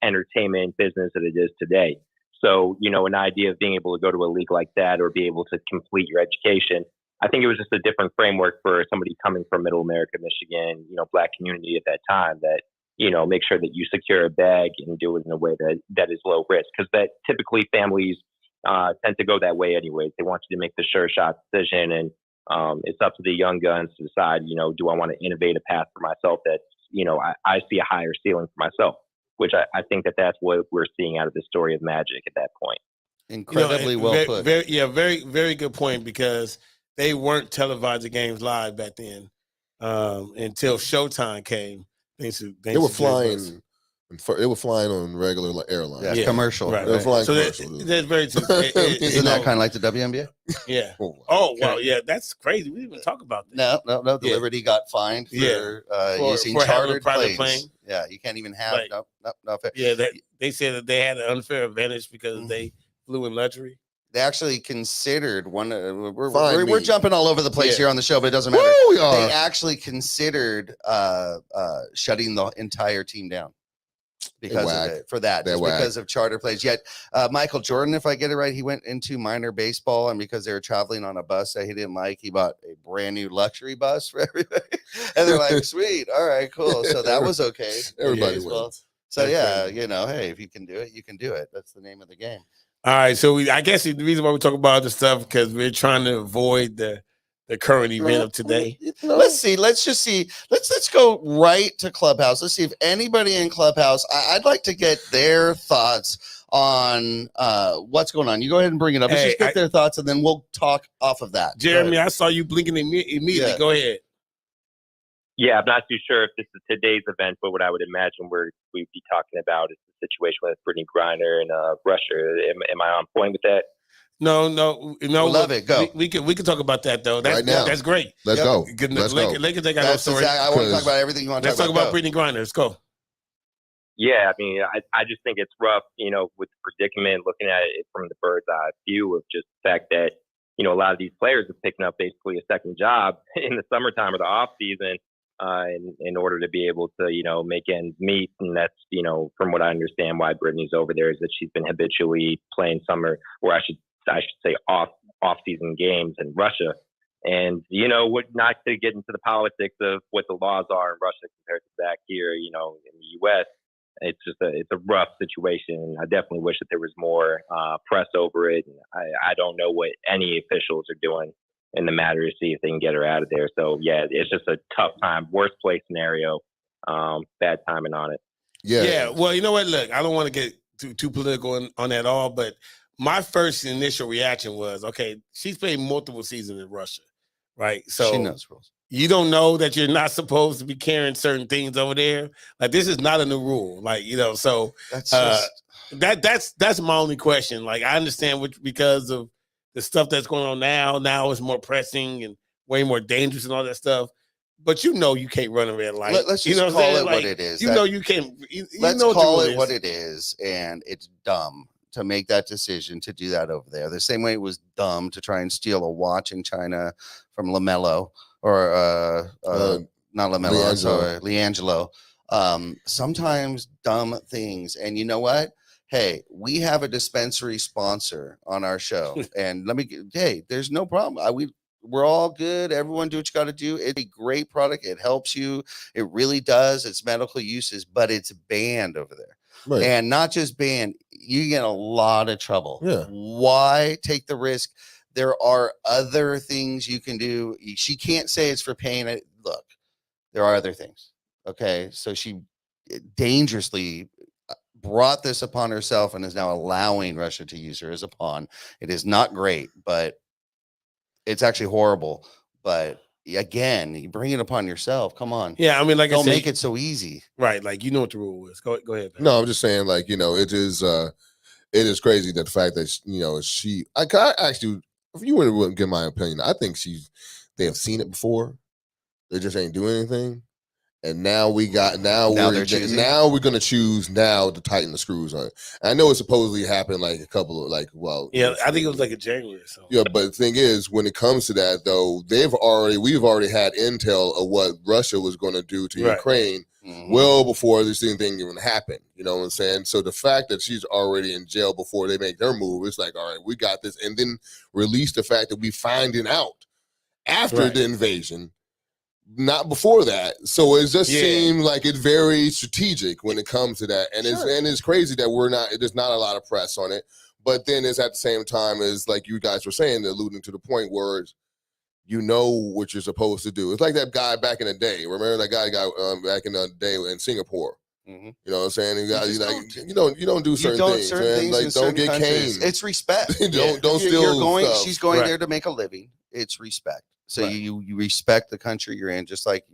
entertainment business that it is today. So, an idea of being able to go to a league like that or be able to complete your education, I think it was just a different framework for somebody coming from Middle America, Michigan, Black community at that time that, make sure that you secure a bag and do it in a way that is low risk. Because that typically families tend to go that way anyways. They want you to make the sure shot decision, and it's up to the young guns to decide, do I want to innovate a path for myself that's, I see a higher ceiling for myself, which I think that's what we're seeing out of the story of Magic at that point. Incredibly well put. Very, very good point, because they weren't televising games live back then until Showtime came. They were flying And they were flying on regular airlines. Yeah, Yeah. commercial. Right, They're right. flying So commercial. that's very true. Isn't that kind of like the WNBA? Yeah. Oh, Oh wow, yeah, that's crazy. We didn't even talk about that. No. The Yeah. Liberty got fined for, using for having a chartered private planes. plane. Yeah, you can't even have Right. no. Yeah, they said that they had an unfair advantage because they flew in luxury. They actually considered one. Fine We're me. jumping all over the place Yeah. here on the show, but it doesn't matter. Woo, we They are. actually considered shutting the entire team down because whack. of it, for that, They're just whack. because of charter planes. Yet Michael Jordan, if I get it right, he went into minor baseball, and because they were traveling on a bus that he didn't like, he bought a brand new luxury bus for everybody. And they're like, "Sweet, all right, cool." So that was okay. Everybody Baseball. wins. So That's yeah, crazy. hey, if you can do it, you can do it. That's the name of the game. All right, so I guess the reason why we talk about this stuff because we're trying to avoid the current event of today. Let's see. Let's just see. Let's go right to Clubhouse. Let's see if anybody in Clubhouse. I'd like to get their thoughts on what's going on. You go ahead and bring it up. Let's Hey, just get their thoughts, and then we'll talk off of that. Jeremy, I saw you blinking immediately. Yeah. Go ahead. Yeah, I'm not too sure if this is today's event, but what I would imagine we'd be talking about is the situation with Brittany Griner and Russia. Am I on point with that? No. Love it. Go. We can talk about that though. That's Right now. That's great. Let's Yep. go. Good. Let's go. Lakers, they got no That's story. I want to talk Because- about everything you want to Let's talk talk about Go. Brittany Griner. Let's go. Yeah, I mean, I just think it's rough, with the predicament, looking at it from the bird's eye view of just the fact that, a lot of these players are picking up basically a second job in the summertime or the off season in order to be able to, make ends meet. And that's, from what I understand, why Brittany's over there is that she's been habitually playing summer, or I should say off season games in Russia. And, not to get into the politics of what the laws are in Russia compared to back here, in the U.S., it's a rough situation. I definitely wish that there was more press over it. I don't know what any officials are doing in the matter to see if they can get her out of there. So yeah, it's just a tough time, worst place scenario, bad timing on it. Yeah. Well, you know what? Look, I don't want to get too political on that all, but my first initial reaction was, okay, she's played multiple seasons in Russia, right? So She knows rules. you don't know that you're not supposed to be carrying certain things over there. Like this is not a new rule. Like, so That's just, that's my only question. Like I understand because of the stuff that's going on now. Now it's more pressing and way more dangerous and all that stuff. But you can't run a red light. let's just you know what I'm call saying? it Like, what it is. You can't. Let's know call the it rule what is. it is, and it's dumb to make that decision to do that over there. The same way it was dumb to try and steal a watch in China from LaMelo or not LaMelo, sorry, LiAngelo. Sometimes dumb things, and you know what? Hey, we have a dispensary sponsor on our show, and hey, there's no problem. We're all good. Everyone do what you got to do. It's a great product. It helps you. It really does. It's medical uses, but it's banned over there. Right. And not just banned, you get a lot of trouble. Yeah. Why take the risk? There are other things you can do. She can't say it's for pain. Look, there are other things. Okay. So she dangerously brought this upon herself and is now allowing Russia to use her as a pawn. It is not great, but it's actually horrible. But again, you bring it upon yourself. Come on. Yeah, I mean, like Don't I said, make it so easy. right. Like you know what the rule is. Go ahead. Man. No, I'm just saying, like, it is crazy that the fact that I actually, if you wouldn't give my opinion, I think they have seen it before. They just ain't doing anything. And now we're gonna choose now to tighten the screws on it. I know it supposedly happened like a couple of Yeah, I think it was like in January or so. Yeah, but the thing is, when it comes to that though, we've already had intel of what Russia was going to do to Right. Ukraine well before this thing even happened. You know what I'm saying? So the fact that she's already in jail before they make their move, it's like, all right, we got this, and then release the fact that we finding out after Right. the invasion. Not before that, so it just seemed like it's very strategic when it comes to that, and it's crazy that there's not a lot of press on it. But then it's at the same time as like you guys were saying, alluding to the point where you know what you're supposed to do. It's like that guy back in the day. Remember that guy got back in the day in Singapore. Mhm. You know what I'm saying? You don't do You certain don't things, certain man. things Like in don't certain get countries. caned. It's respect. Don't steal stuff. She's going Right. there to make a living. It's respect. So Right. you respect the country you're in, just like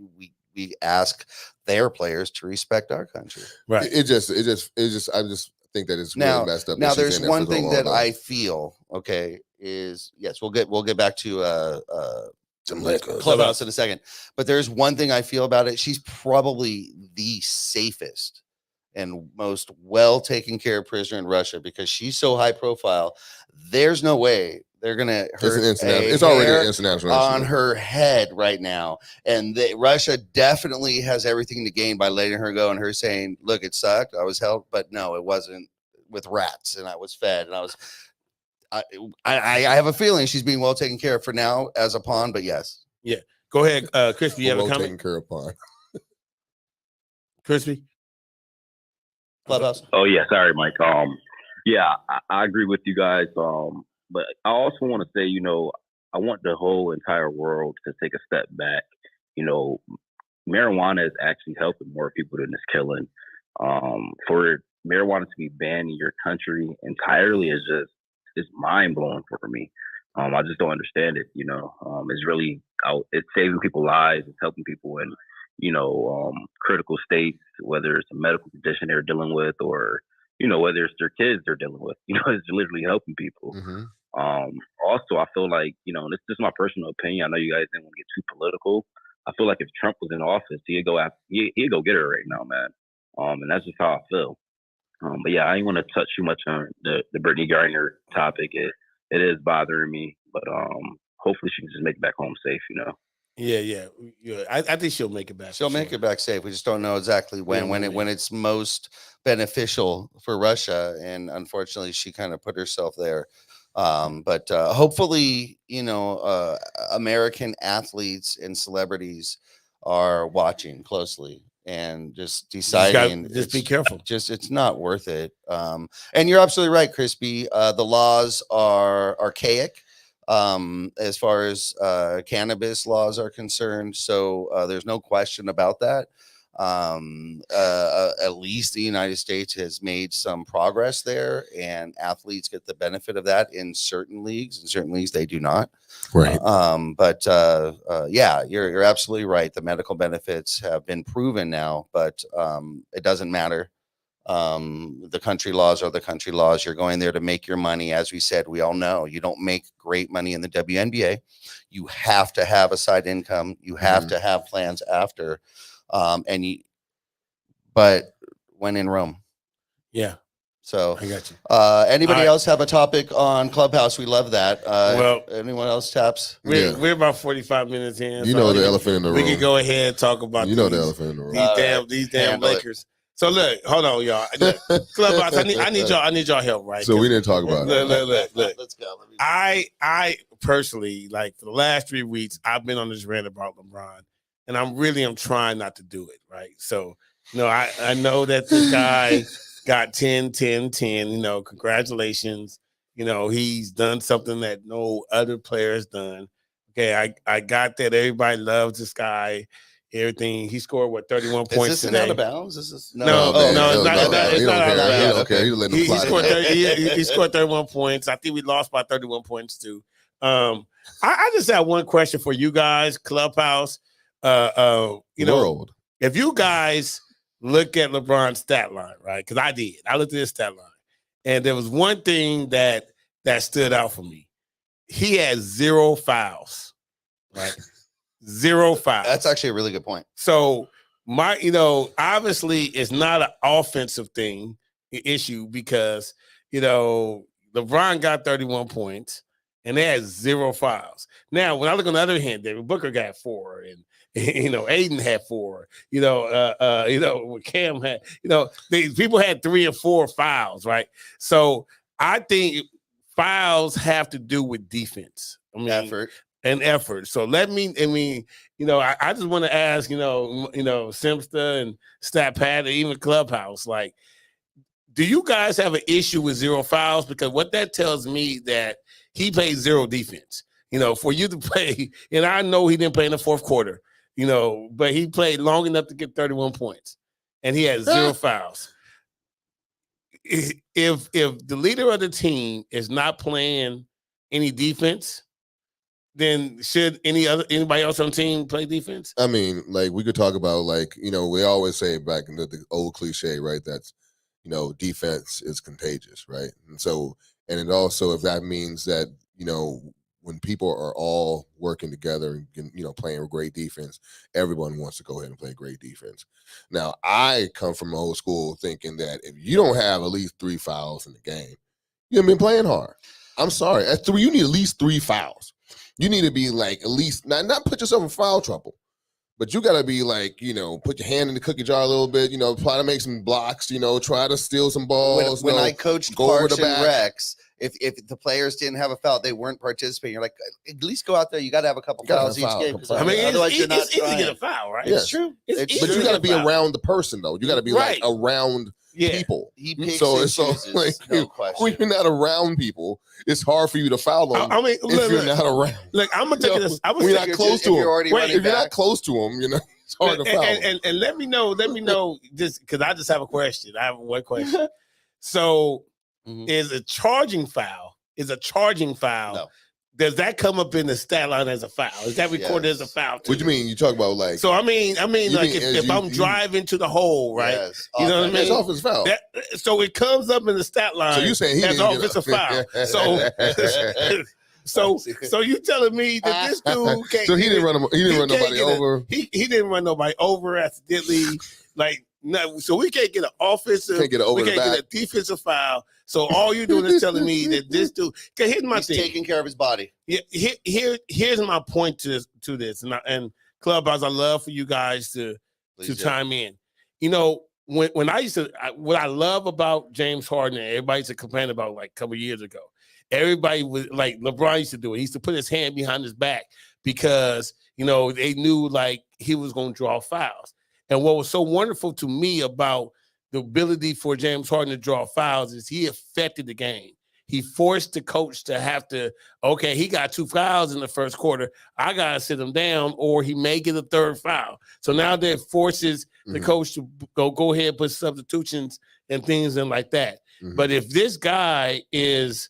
we ask their players to respect our country. Right. I just think that it's Now, really messed up. now that she's there's in there one for so thing long, that though. I feel, okay, is yes, we'll get back to Some liquor. Clubhouse in a second. But there's one thing I feel about it. She's probably the safest and most well taken care of prisoner in Russia because she's so high profile. There's no way they're gonna hurt It's already an international on issue. her head right now. And Russia definitely has everything to gain by letting her go and her saying, look, it sucked. I was held, but no, it wasn't with rats and I was fed and I have a feeling she's being well taken care of for now as a pawn, but yes. Yeah. Go ahead, Crispy. You have a Taken comment? care of upon. Crispy? Clubhouse. Oh yeah, sorry, Mike. Yeah, I agree with you guys. But I also want to say, I want the whole entire world to take a step back. Marijuana is actually helping more people than it's killing. For marijuana to be banned in your country entirely is it's mind blowing for me. I just don't understand it. It's really it's saving people's lives. It's helping people in critical states, whether it's a medical condition they're dealing with or whether it's their kids they're dealing with. It's literally helping people. Mm-hmm. Also, I feel like and this is my personal opinion. I know you guys didn't want to get too political. I feel like if Trump was in office, he'd go get her right now, man. And that's just how I feel. But yeah, I ain't want to touch too much on the Brittany Griner topic. It is bothering me, but hopefully she can just make it back home safe. Yeah. I think she'll make it back. She'll make it back safe. We just don't know exactly when it's most beneficial for Russia. And unfortunately, she kind of put herself there. But hopefully, American athletes and celebrities are watching closely and just deciding. Just be careful. It's not worth it. And you're absolutely right, Crispy. The laws are archaic. As far as cannabis laws are concerned. So there's no question about that. At least the United States has made some progress there, and athletes get the benefit of that in certain leagues. In certain leagues, they do not. Right. But yeah, you're absolutely right. The medical benefits have been proven now, but it doesn't matter. The country laws are the country laws. You're going there to make your money. As we said, we all know you don't make great money in the WNBA. You have to have a side income. You have to have plans after. But when in Rome. Yeah. So I got you. Anybody else have a topic on Clubhouse? We love that. Anyone else taps? We're about 45 minutes in. The elephant in the room. We can go ahead and talk about the elephant in the room. These damn Lakers. So look, hold on, y'all. Look, Clubhouse, I need y'all help, right? So we didn't talk about it. Look. Let's go. I personally, like for the last 3 weeks, I've been on this rant about LeBron, and I'm trying not to do it, right? So, I know that this guy got 10. Congratulations. He's done something that no other player has done. Okay, I got that. Everybody loves this guy. Everything. He scored 31 points today. Out of bounds? It's not out of bounds. Okay, He scored 31 points. I think we lost by 31 points too. I just have one question for you guys, Clubhouse. World. If you guys look at LeBron's stat line, right? Because I did. I looked at his stat line, and there was one thing that stood out for me. He had 0 fouls, right? 0 fouls. That's actually a really good point. So obviously it's not an offensive issue because, LeBron got 31 points and they had 0 fouls. Now, when I look on the other hand, David Booker got 4 and, Aiden had 4, Cam had, people had 3 or 4 fouls, right? So I think fouls have to do with defense. Effort. So I just want to ask, Simsta and Stat Pat, and even Clubhouse, like, do you guys have an issue with 0 fouls? Because what that tells me that he played 0 defense. For you to play, and I know he didn't play in the fourth quarter, but he played long enough to get 31 points, and he had 0 fouls. If the leader of the team is not playing any defense, then should anybody else on the team play defense? I mean, like we could talk about like, we always say back in the old cliche, right? That's, defense is contagious, right? And so, and it also, if that means that, when people are all working together and, playing great defense, everyone wants to go ahead and play great defense. Now, I come from old school thinking that if you don't have at least 3 fouls in the game, you haven't been playing hard. I'm sorry. At 3, you need at least 3 fouls. You need to be like at least not put yourself in foul trouble, but you got to be like, put your hand in the cookie jar a little bit, try to make some blocks, try to steal some balls. When I coached Parks and Recs, if the players didn't have a foul, they weren't participating. You're like, at least go out there. You got to have a couple fouls each game. I mean, otherwise you're not it's easy to get a foul, right? Yeah. It's true. But you got to be around the person, though. You got to be like around people. He picks so and it's so chooses, like no question. when you're not around people, it's hard for you to foul them. I mean, if you're not around. Look, I'm gonna take this. When you're not close to them. If you're not close to them, it's hard to foul. And let me know, just because I just have a question. I have one question. So, is a charging foul? No. Does that come up in the stat line as a foul? Is that recorded as a foul too? What do you mean? You talk about like? So I mean, like if I'm driving to the hole, right? Yes. You know what I mean? That's offensive foul. So it comes up in the stat line. So you saying he as didn't offensive foul? So you telling me that this dude can't? So he didn't run nobody over. He didn't run nobody over accidentally. Like no, so we can't get an offensive. Can't get it over we the can't back. get a defensive foul. So all you're doing is telling me that this dude. Cause here's my thing. Taking care of his body. Yeah, here's my point to this, and Clubhouse, I love for you guys to chime in. When I used to, what I love about James Harden, and everybody used to complain about like a couple years ago. Everybody was like LeBron used to do it. He used to put his hand behind his back because they knew like he was going to draw fouls. And what was so wonderful to me about the ability for James Harden to draw fouls is he affected the game. He forced the coach to have to, okay, he got 2 fouls in the first quarter. I got to sit him down, or he may get a 3rd foul. So now that forces the coach to go ahead and put substitutions and things in like that. But if this guy is,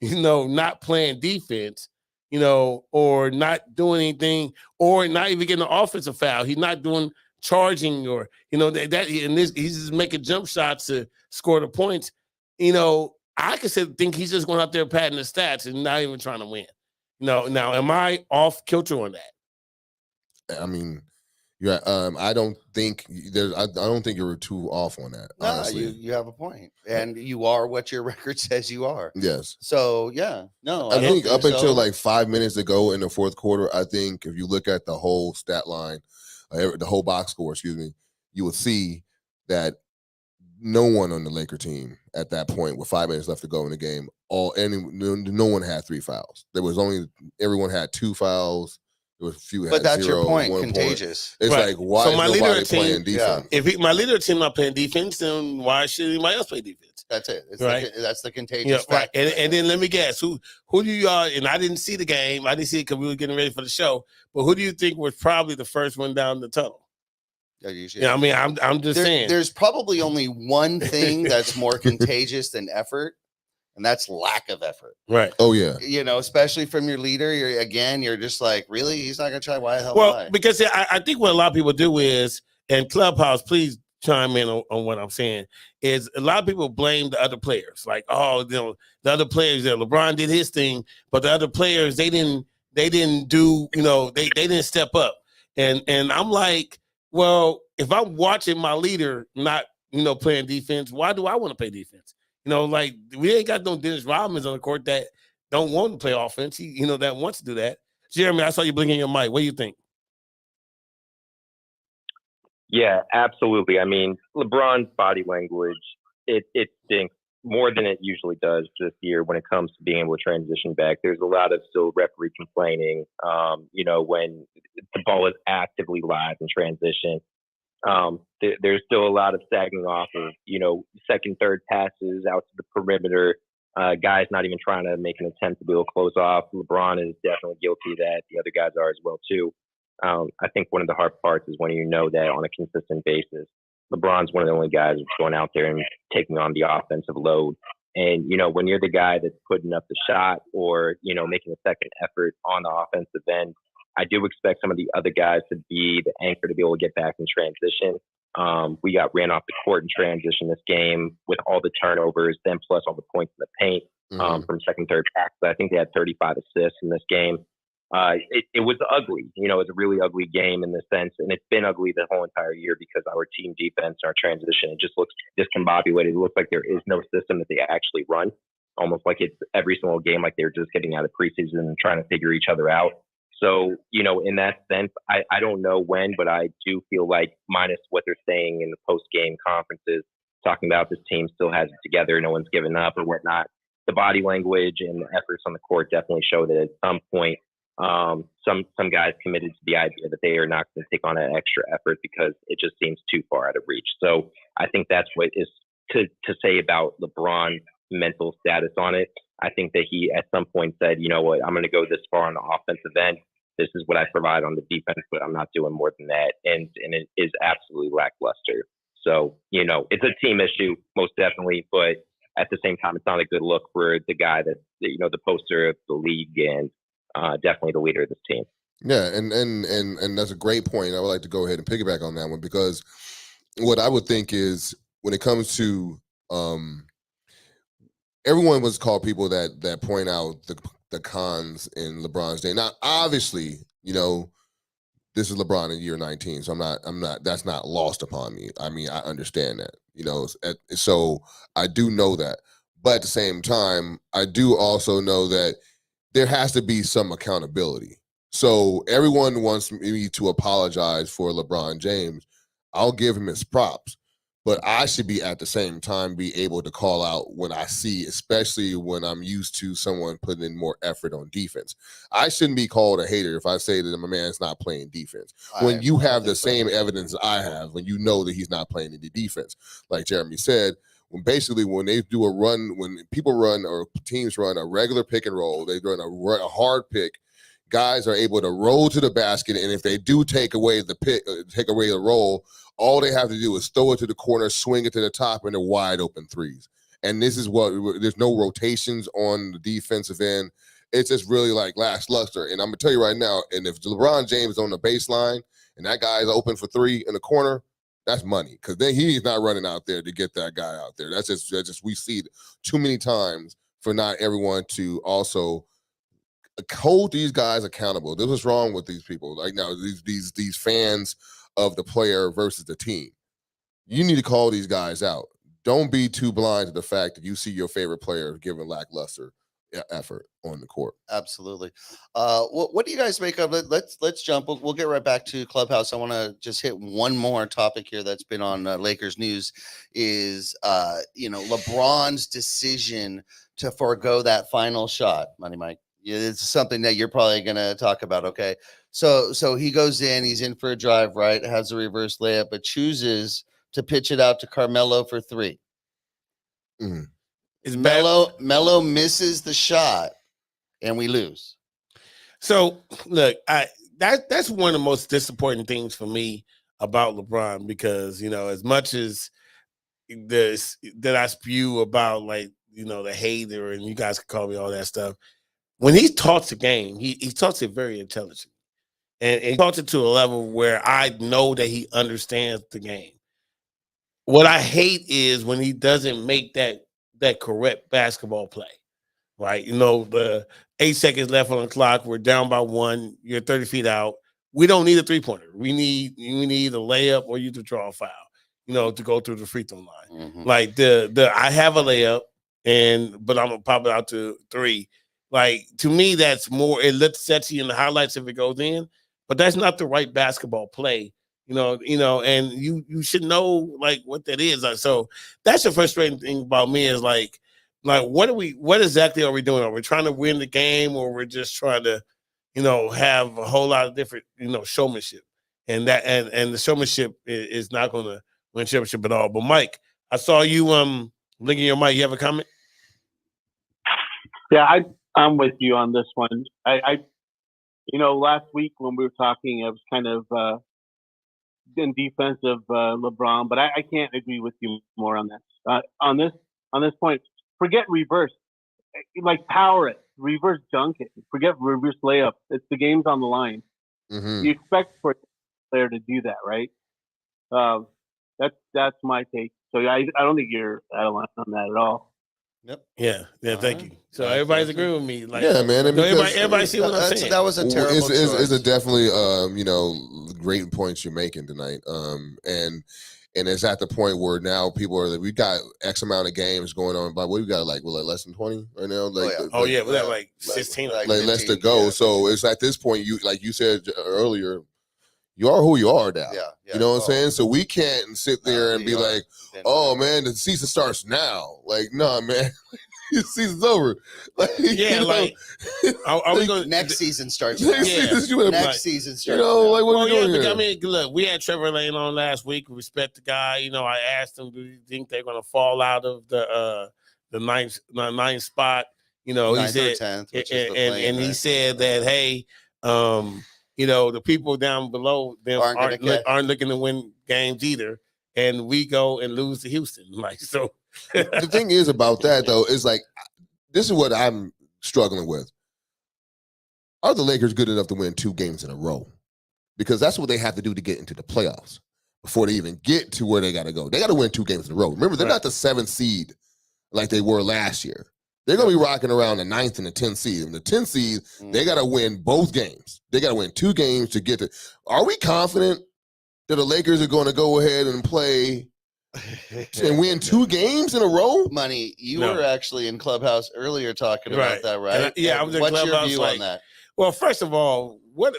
not playing defense, or not doing anything, or not even getting an offensive foul, he's not doing charging, or he's just making jump shots to score the points. I could think he's just going out there padding the stats and not even trying to win. Now, am I off kilter on that? I mean, I don't think I don't think you're too off on that. No, honestly. you have a point, and you are what your record says you are. Yes. So yeah, no, I think up until like 5 minutes ago in the fourth quarter, I think if you look at the whole stat line, the whole box score, you will see that no one on the Laker team at that point, with 5 minutes left to go in the game, no one had 3 fouls. Everyone had 2 fouls. There was a few. But that's 0, your point. 1 Contagious. It's right. like, why so is my nobody playing defense? Yeah. If my leader team not playing defense, then why should anybody else play defense? That's it. Right. That's the contagious right. factor. And then let me guess, who do you and I didn't see the game. I didn't see it because we were getting ready for the show. But who do you think was probably the first one down the tunnel? I mean, I'm just saying. There's probably only one thing that's more contagious than effort, and that's lack of effort. Right. Oh yeah. Especially from your leader. You're just like, really? He's not gonna try. Why the hell? Well, because I think what a lot of people do is, and Clubhouse, please chime in on what I'm saying, is a lot of people blame the other players. Like, the other players, LeBron did his thing, but the other players, they didn't do, they didn't step up. And I'm like, well, if I'm watching my leader not, playing defense, why do I want to play defense? Like we ain't got no Dennis Rodman on the court that don't want to play offense. He, that wants to do that. Jeremy, I saw you blinking your mic. What do you think? Yeah, absolutely. I mean, LeBron's body language, it stinks more than it usually does this year when it comes to being able to transition back. There's a lot of still referee complaining, when the ball is actively live in transition. There's still a lot of sagging off of, second, third passes out to the perimeter. Guys not even trying to make an attempt to be able to close off. LeBron is definitely guilty of that. The other guys are as well, too. I think one of the hard parts is when that on a consistent basis, LeBron's one of the only guys who's going out there and taking on the offensive load And, you know, when you're the guy that's putting up the shot or, you know, making a second effort on the offensive end, I do expect some of the other guys to be the anchor to be able to get back in transition. We got ran off the court in transition this game with all the turnovers, then plus all the points in the paint from second, third pass. I think they had 35 assists in this game. It was ugly. You know, it's a really ugly game in the sense, and it's been ugly the whole entire year because our team defense, our transition, it just looks discombobulated. It looks like there is no system that they actually run, almost like it's every single game, like they're just getting out of preseason and trying to figure each other out. So, you know, in that sense, I don't know when, but I do feel like minus what they're saying in the post-game conferences, talking about this team still has it together, no one's given up or whatnot. The body language and the efforts on the court definitely show that at some point, some guys committed to the idea that they are not going to take on an extra effort because it just seems too far out of reach. So I think that's what is to say about LeBron's mental status on it. I think that he at some point said, you know what, I'm going to go this far on the offensive end. This is what I provide on the defense, but I'm not doing more than that. And it is absolutely lackluster. So, you know, it's a team issue, most definitely. But at the same time, it's not a good look for the guy that's, you know, the poster of the league and definitely the leader of this team. Yeah, and that's a great point. I would like to go ahead and piggyback on that one because what I would think is when it comes to everyone was called people that point out the cons in LeBron's day. Now, obviously, you know, this is LeBron in year 19, so I'm not. That's not lost upon me. I mean, I understand that, you know. So I do know that, but at the same time, I do also know that there has to be some accountability. So everyone wants me to apologize for LeBron James. I'll give him his props. But I should be at the same time be able to call out when I see, especially when I'm used to someone putting in more effort on defense. I shouldn't be called a hater if I say that my man's not playing defense. When you have the same evidence I have, when you know that he's not playing any defense, like Jeremy said, when they do a run, when people run or teams run a regular pick and roll, they run a hard pick. Guys are able to roll to the basket, and if they do take away the roll, all they have to do is throw it to the corner, swing it to the top, and they're wide open threes. And this is there's no rotations on the defensive end. It's just really like lackluster. And I'm gonna tell you right now, and if LeBron James is on the baseline and that guy is open for three in the corner, that's money because then he's not running out there to get that guy out there. That's just we see it too many times for not everyone to also hold these guys accountable. This is wrong with these people. Like now, these fans of the player versus the team. You need to call these guys out. Don't be too blind to the fact that you see your favorite player giving lackluster effort on the court. Absolutely. What do you guys make of it? Let's jump. We'll get right back to Clubhouse. I want to just hit one more topic here that's been on Lakers news is LeBron's decision to forego that final shot. Money Mike. It's something that you're probably going to talk about. Okay. So he goes in, he's in for a drive, right? Has a reverse layup, but chooses to pitch it out to Carmelo for three. Is Melo misses the shot and we lose. So look, that's one of the most disappointing things for me about LeBron because, you know, as much as this that I spew about, like, you know, the hater and you guys can call me all that stuff. When he talks the game, he talks it very intelligently. And he talks it to a level where I know that he understands the game. What I hate is when he doesn't make that correct basketball play, right? You know, the 8 seconds left on the clock, we're down by 1, you're 30 feet out. We don't need a three-pointer. We need a layup or you to draw a foul, you know, to go through the free throw line. Mm-hmm. Like I have a layup, but I'm gonna pop it out to 3. Like, to me, that's more, it looks sexy in the highlights if it goes in, but that's not the right basketball play, you know, and you should know, like, what that is. So that's the frustrating thing about me is like what exactly are we doing? Are we trying to win the game or we're just trying to, you know, have a whole lot of different, you know, showmanship? And that, and the showmanship is not going to win championship at all. But Mike, I saw you blinking your mic. You have a comment? Yeah, I'm with you on this one. I last week when we were talking, I was kind of in defense of LeBron, but I can't agree with you more on this. On this point, forget reverse, like power it, reverse dunk it, forget reverse layup. It's the game's on the line. Mm-hmm. You expect for a player to do that, right? That's my take. So I don't think you're out of line on that at all. Yep. Yeah. Thank you. So everybody's agreeing with me. Like, Yeah, man. so because everybody see what I'm saying. That was a terrible it's choice. a definitely great points you're making tonight. And it's at the point where now people are we got X amount of games going on, but we got like less than 20 right now. Like, we got like 16, like less to go. Yeah. So it's at this point, you like you said earlier, you are who you are now. Yeah. You know what I'm saying? So we can't sit there and be like, oh man, the season starts now. Like, nah, man. The season's over. Like, yeah, like are we going next season starts? Next season starts. Like what are we doing here? I mean, look, we had Trevor Lane on last week. We respect the guy. I asked him, do you think they're going to fall out of the ninth spot? He said, 10th, and he said that, hey, the people down below them aren't looking to win games either, and we go and lose to Houston. Like, so. The thing is about that though is like this is what I'm struggling with. Are the Lakers good enough to win 2 games in a row? Because that's what they have to do to get into the playoffs before they even get to where they got to go. They got to win 2 games in a row. Remember, they're not the 7th seed like they were last year. They're going to be rocking around the 9th and the 10th seed. And the 10th seed, they got to win both games. They got to win 2 games to get to. Are we confident that the Lakers are going to go ahead and play and win 2 games in a row? Money, you were actually in Clubhouse earlier talking about that, right? I was in What's Clubhouse. Your view on that? Well, first of all, what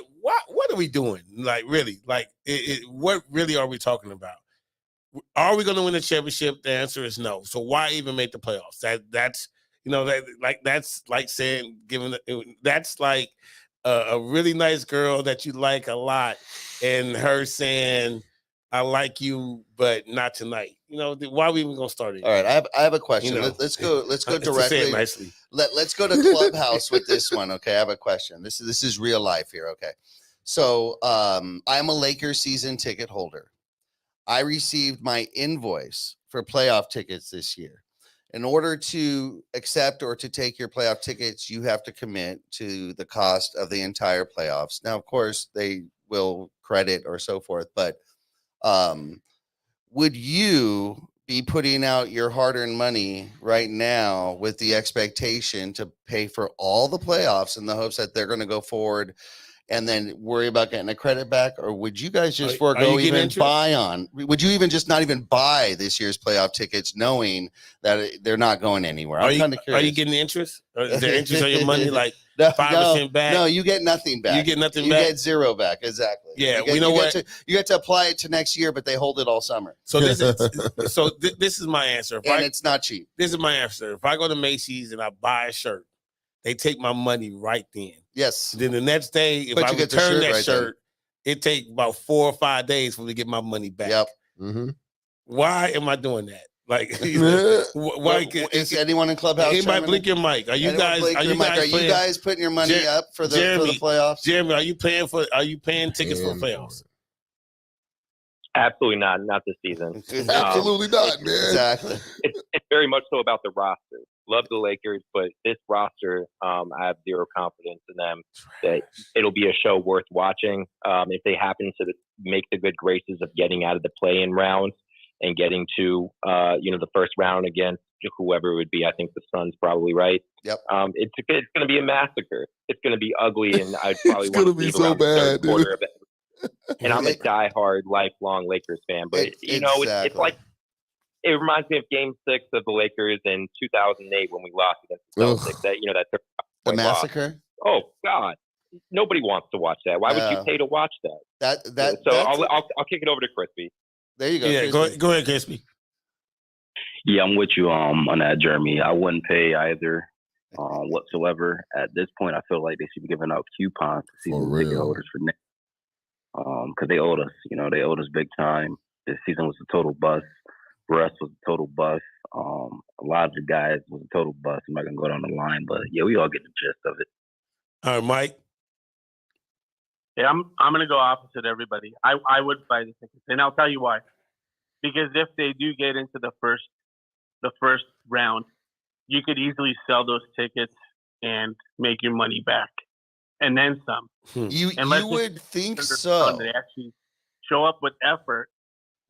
are we doing? Like, really? Like, what really are we talking about? Are we going to win the championship? The answer is no. So why even make the playoffs? That's like saying that's like a really nice girl that you like a lot, and her saying, I like you, but not tonight. Why are we even gonna start it? All right, I have a question. Let's go directly. Nicely. Let's go to Clubhouse with this one. Okay, I have a question. This is real life here. Okay, so I'm a Lakers season ticket holder. I received my invoice for playoff tickets this year. In order to accept or to take your playoff tickets, you have to commit to the cost of the entire playoffs. Now, of course, they will credit or so forth, but would you be putting out your hard-earned money right now with the expectation to pay for all the playoffs in the hopes that they're going to go forward and then worry about getting a credit back? Or would you guys just forego even buy on? Would you even just not even buy this year's playoff tickets knowing that they're not going anywhere? I'm kind of curious. Are you getting interest? Is there interest on your money? Like 5% back? No, you get nothing back. You get nothing back? You get 0 back. Exactly. Yeah, you get to apply it to next year, but they hold it all summer. So this is my answer. It's not cheap. This is my answer. If I go to Macy's and I buy a shirt, they take my money right then. Yes. Then the next day, if I return that shirt, it takes about 4 or 5 days for me to get my money back. Yep. Mm-hmm. Why am I doing that? Like, why is anyone in Clubhouse? Anybody blink your mic? Are you guys putting your money up for the playoffs? Jeremy, are you paying tickets for the playoffs? Absolutely not this season. Absolutely not, man. Exactly. It's very much so about the roster. Love the Lakers, but this roster, I have 0 confidence in them that it'll be a show worth watching. If they happen to make the good graces of getting out of the play-in round and getting to the first round against whoever it would be, I think the Suns probably, right? Yep. It's going to be a massacre. It's going to be ugly, and I'd probably want to be so bad, dude. Of it. And I'm a diehard, lifelong Lakers fan, but it's like. It reminds me of Game 6 of the Lakers in 2008 when we lost against the Celtics. That the massacre. Loss. Oh God, nobody wants to watch that. Why would you pay to watch that? I'll kick it over to Crispy. There you go. Yeah, go ahead, Crispy. Yeah, I'm with you on that, Jeremy. I wouldn't pay either whatsoever. At this point, I feel like they should be giving out coupons to season ticket holders for next. Because they owed us. They owed us big time. This season was a total bust. Russ was a total bust. A lot of the guys was a total bust. I'm not gonna go down the line, but yeah, we all get the gist of it. All right, Mike. Yeah, I'm gonna go opposite everybody. I would buy the tickets, and I'll tell you why. Because if they do get into the first round, you could easily sell those tickets and make your money back, and then some. You would think so. They actually show up with effort.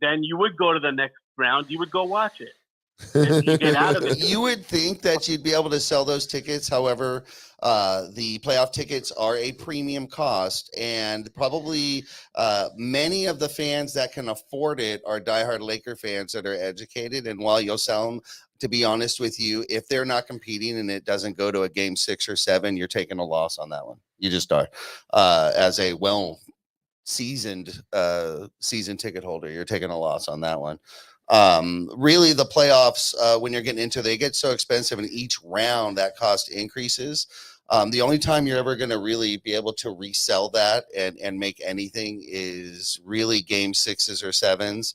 Then you would go to the next round. You would go watch it. And you get out of it. You would think that you'd be able to sell those tickets. However, the playoff tickets are a premium cost, and probably many of the fans that can afford it are diehard Laker fans that are educated. And while you'll sell them, to be honest with you, if they're not competing and it doesn't go to a game 6 or 7, you're taking a loss on that one. You just are. As a seasoned season ticket holder, you're taking a loss on that one. Really, the playoffs, when you're getting into, they get so expensive, and each round that cost increases. The only time you're ever going to really be able to resell that and make anything is really game 6s or 7s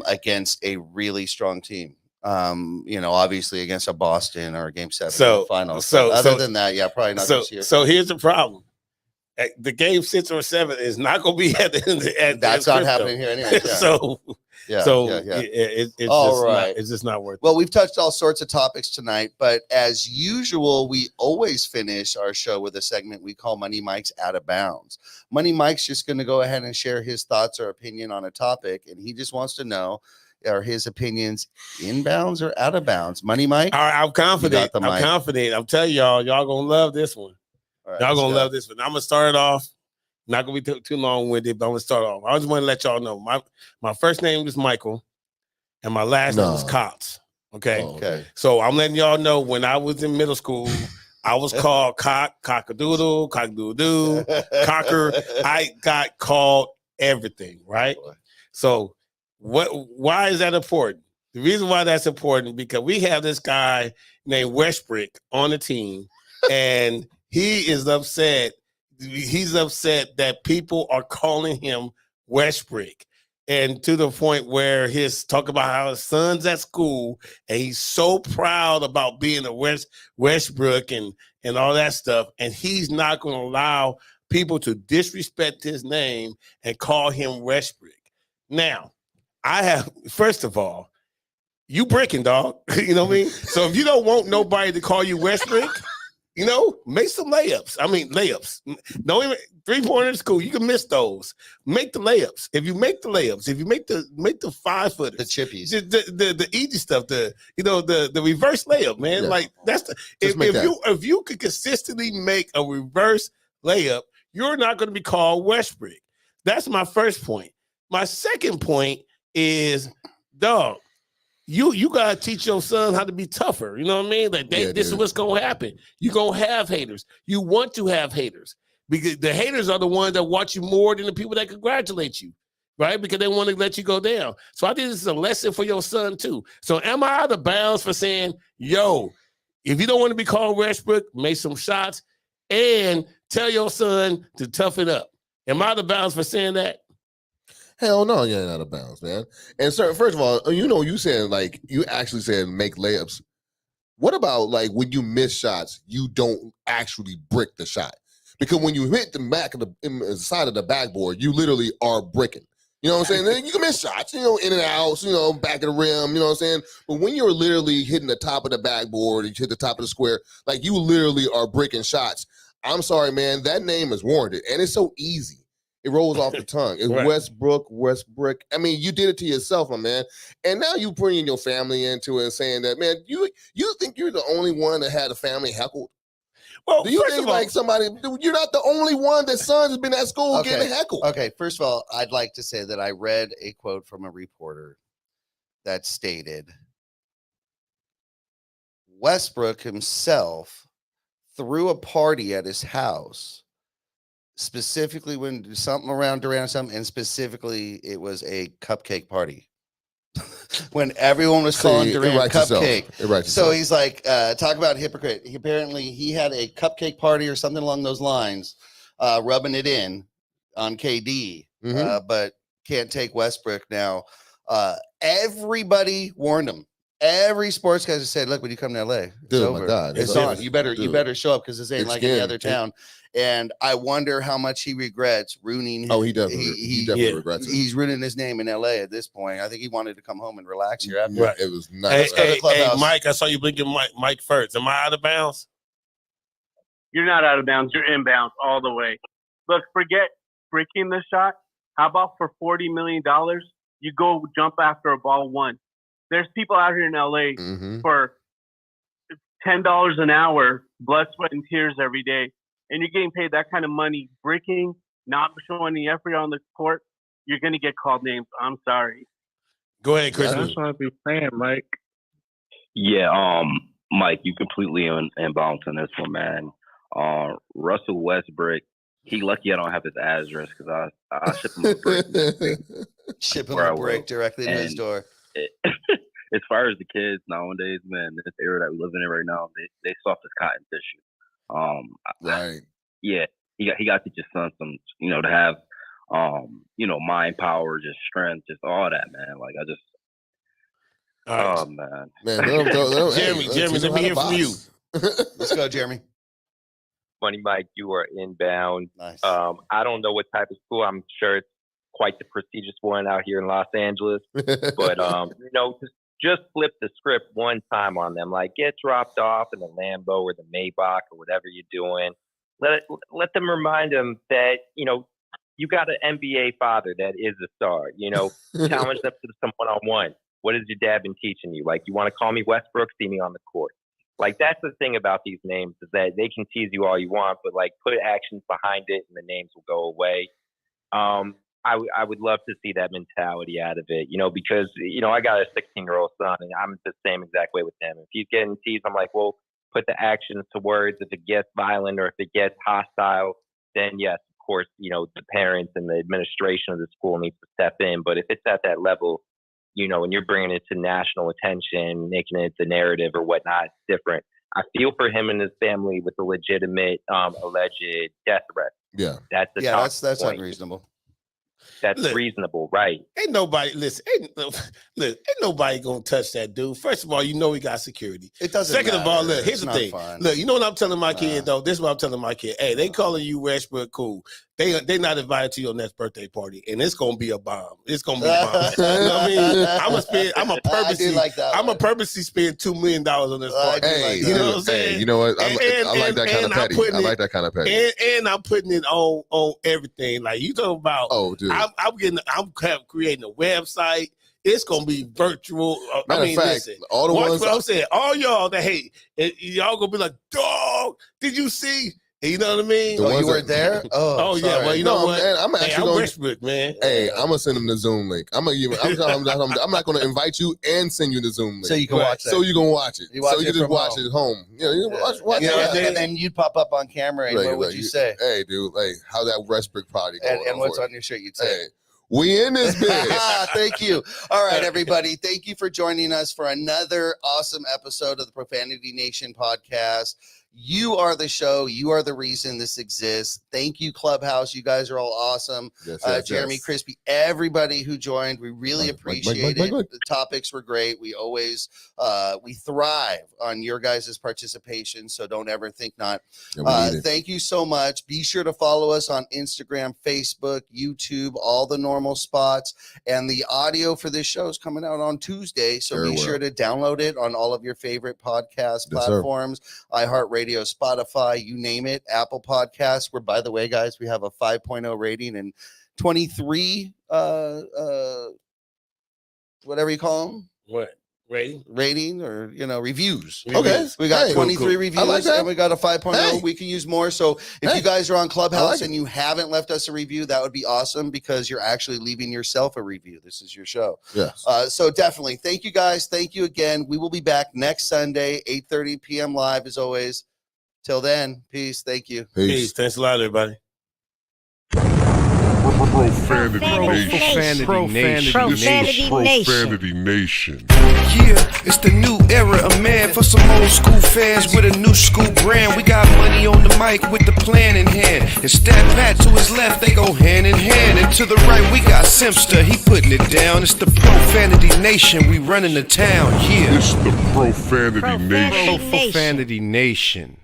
against a really strong team. Obviously against a Boston or a game 7 in the finals. So other than that, yeah, probably not this year. So here's the problem. The game 6 or 7 is not going to be at the end. That's not happening here anyway. Yeah. It's just not worth it. Well, we've touched all sorts of topics tonight, but as usual, we always finish our show with a segment we call Money Mike's Out of Bounds. Money Mike's just going to go ahead and share his thoughts or opinion on a topic, and he just wants to know, are his opinions in bounds or out of bounds? Money Mike? All right, I'm confident. I'm telling y'all going to love this one. Right, y'all going to love this one. I'm going to start it off. Not going to be too long with it, but I'm going to start off. I just want to let y'all know. My first name is Michael, and my last name is Cox. Okay? Okay. So I'm letting y'all know, when I was in middle school, I was called Cock-a-doodle, Cock-a-doodle, Cocker. I got called everything, right? So why is that important? The reason why that's important, because we have this guy named Westbrook on the team, and he is upset. He's upset that people are calling him Westbrook, and to the point where his talk about how his son's at school, and he's so proud about being a Westbrook and all that stuff, and he's not going to allow people to disrespect his name and call him Westbrook. Now, first of all, you bricking, dog. You know what I mean? So if you don't want nobody to call you Westbrook, make some layups. Don't even 3-pointers is cool. You can miss those. Make the layups. If you make the 5-footers, the chippies, the easy stuff, the reverse layup, man. Yeah. Like that's if you could consistently make a reverse layup, you're not going to be called Westbrook. That's my first point. My second point is, dog, you gotta teach your son how to be tougher. You know what I mean? Like this is what's gonna happen. You're gonna have haters. You want to have haters, because the haters are the ones that watch you more than the people that congratulate you, right? Because they want to let you go down. So I think this is a lesson for your son too. So am I out of bounds for saying, yo, if you don't want to be called Westbrook, make some shots and tell your son to toughen up? Am I out of bounds for saying that? Hell no, you ain't out of bounds, man. And sir, first of all, you said, like, you actually said make layups. What about, like, when you miss shots, you don't actually brick the shot? Because when you hit the back of the side of the backboard, you literally are bricking. You know what I'm saying? Then you can miss shots, in and out, back of the rim, you know what I'm saying? But when you're literally hitting the top of the backboard, you hit the top of the square, like, you literally are bricking shots. I'm sorry, man, that name is warranted, and it's so easy. It rolls off the tongue. It's right. Westbrook. I mean, you did it to yourself, my man. And now you bringing your family into it and saying that, man, you think you're the only one that had a family heckled? Well, do you think like somebody, you're not the only one that son has been at school getting heckled? Okay, first of all, I'd like to say that I read a quote from a reporter that stated Westbrook himself threw a party at his house, specifically when something around Durant or something, and specifically it was a cupcake party. When everyone was calling Durant cupcake. So he's like, talk about hypocrite. He had a cupcake party or something along those lines, rubbing it in on KD, but can't take Westbrook now. Everybody warned him. Every sports guy said, look, when you come to LA, it's over. My God, it's on. You better show up, because this ain't like any other town. And I wonder how much he regrets ruining. Oh, he definitely regrets it. He's ruining his name in LA at this point. I think he wanted to come home and relax here after. Right. It was nice. Hey, Mike, I saw you blinking Mike first. Am I out of bounds? You're not out of bounds. You're inbounds all the way. Look, forget breaking the shot. How about for $40 million, you go jump after a ball one? There's people out here in LA for $10 an hour, blood, sweat, and tears every day. And you're getting paid that kind of money, breaking, not showing the effort on the court, you're going to get called names. I'm sorry. Go ahead, Chris. That's what I've been saying, Mike. Yeah, Mike, you completely inbound on this one, man. Russell Westbrook, he lucky I don't have his address because I ship him a brick. Ship him a brick directly to his door. As far as the kids nowadays, man, this era that we live in right now, they soft as cotton tissue. Right. Yeah, he got to teach his son some, to have, mind power, just strength, just all that, man. Like I just, oh man, Jeremy, let me hear from you. Let's go, Jeremy. Money Mike, you are inbound. Nice. I don't know what type of school. I'm sure it's quite the prestigious one out here in Los Angeles. But just flip the script one time on them. Like get dropped off in the Lambo or the Maybach or whatever you're doing. Let them remind them that you got an NBA father that is a star. Challenge them to some one-on-one. What has your dad been teaching you? Like, you want to call me Westbrook? See me on the court. Like, that's the thing about these names is that they can tease you all you want, but like put actions behind it and the names will go away. I would love to see that mentality out of it, because, I got a 16-year-old son and I'm the same exact way with him. If he's getting teased, I'm like, well, put the actions to words. If it gets violent or if it gets hostile, then yes, of course, the parents and the administration of the school needs to step in. But if it's at that level, and you're bringing it to national attention, making it the narrative or whatnot, it's different. I feel for him and his family with the legitimate alleged death threat. Yeah, that's unreasonable. That's reasonable, right? Ain't nobody ain't nobody gonna touch that dude. First of all, he got security. It doesn't. Second of all, look, here's it's the thing. fun. Look, you know what I'm telling my kid though? This is what I'm telling my kid. Hey, they calling you Westbrook, cool. They not invited to your next birthday party, and it's gonna be a bomb. It's gonna be a bomb. You know what I mean? I'm a purposely spend $2 million on this party. Hey, you know what I'm saying? Hey, you know what? I like that kind of petty. I like that kind of petty. And I'm putting it on everything. Like you talking about? Oh, dude. I'm creating a website. It's gonna be virtual. Matter of fact, listen, all the ones what I'm saying, all y'all that hate, y'all gonna be like, dog, did you see? You know what I mean? Oh, you weren't there? Oh yeah. Well, you know what? Man, I'm actually Westbrook, man. Hey, I'm gonna send him the Zoom link. I'm not gonna invite you and send you the Zoom link. So you can watch that. So you can watch it. You can just watch it at home. Yeah, you can watch it. And then you'd pop up on camera and what would you say? Hey, dude, like how that Westbrook party going and what's on your shirt? You'd say. Hey, we in this bitch. Thank you. All right, everybody. Thank you for joining us for another awesome episode of the Profanity Nation podcast. You are the show. You are the reason this exists. Thank you, Clubhouse. You guys are all awesome. Yes, Jeremy, Crispy, everybody who joined. We really appreciate it. The topics were great. We always we thrive on your guys' participation, so don't ever think not. Thank you so much. Be sure to follow us on Instagram, Facebook, YouTube, all the normal spots. And the audio for this show is coming out on Tuesday, so be sure to download it on all of your favorite podcast platforms, iHeartRadio, Spotify, you name it, Apple Podcasts, where, by the way, guys, we have a 5.0 rating and 23 whatever you call them. What? Rating or reviews. Okay. We got 23 reviews and we got a 5.0. Hey. We can use more. So if you guys are on Clubhouse and you haven't left us a review, that would be awesome because you're actually leaving yourself a review. This is your show. Yes. So definitely thank you guys. Thank you again. We will be back next Sunday, 8:30 p.m. live as always. Till then, peace. Thank you. Peace. Thanks a lot, everybody. Profanity Nation. Yeah, it's the new era of man for some old school fans with a new school brand. We got money on the mic with the plan in hand. And Stat Pat to his left, they go hand in hand. And to the right, we got Simpster, he putting it down. It's the Profanity Nation, we running the town. Yeah, it's the Profanity Nation. Profanity Nation.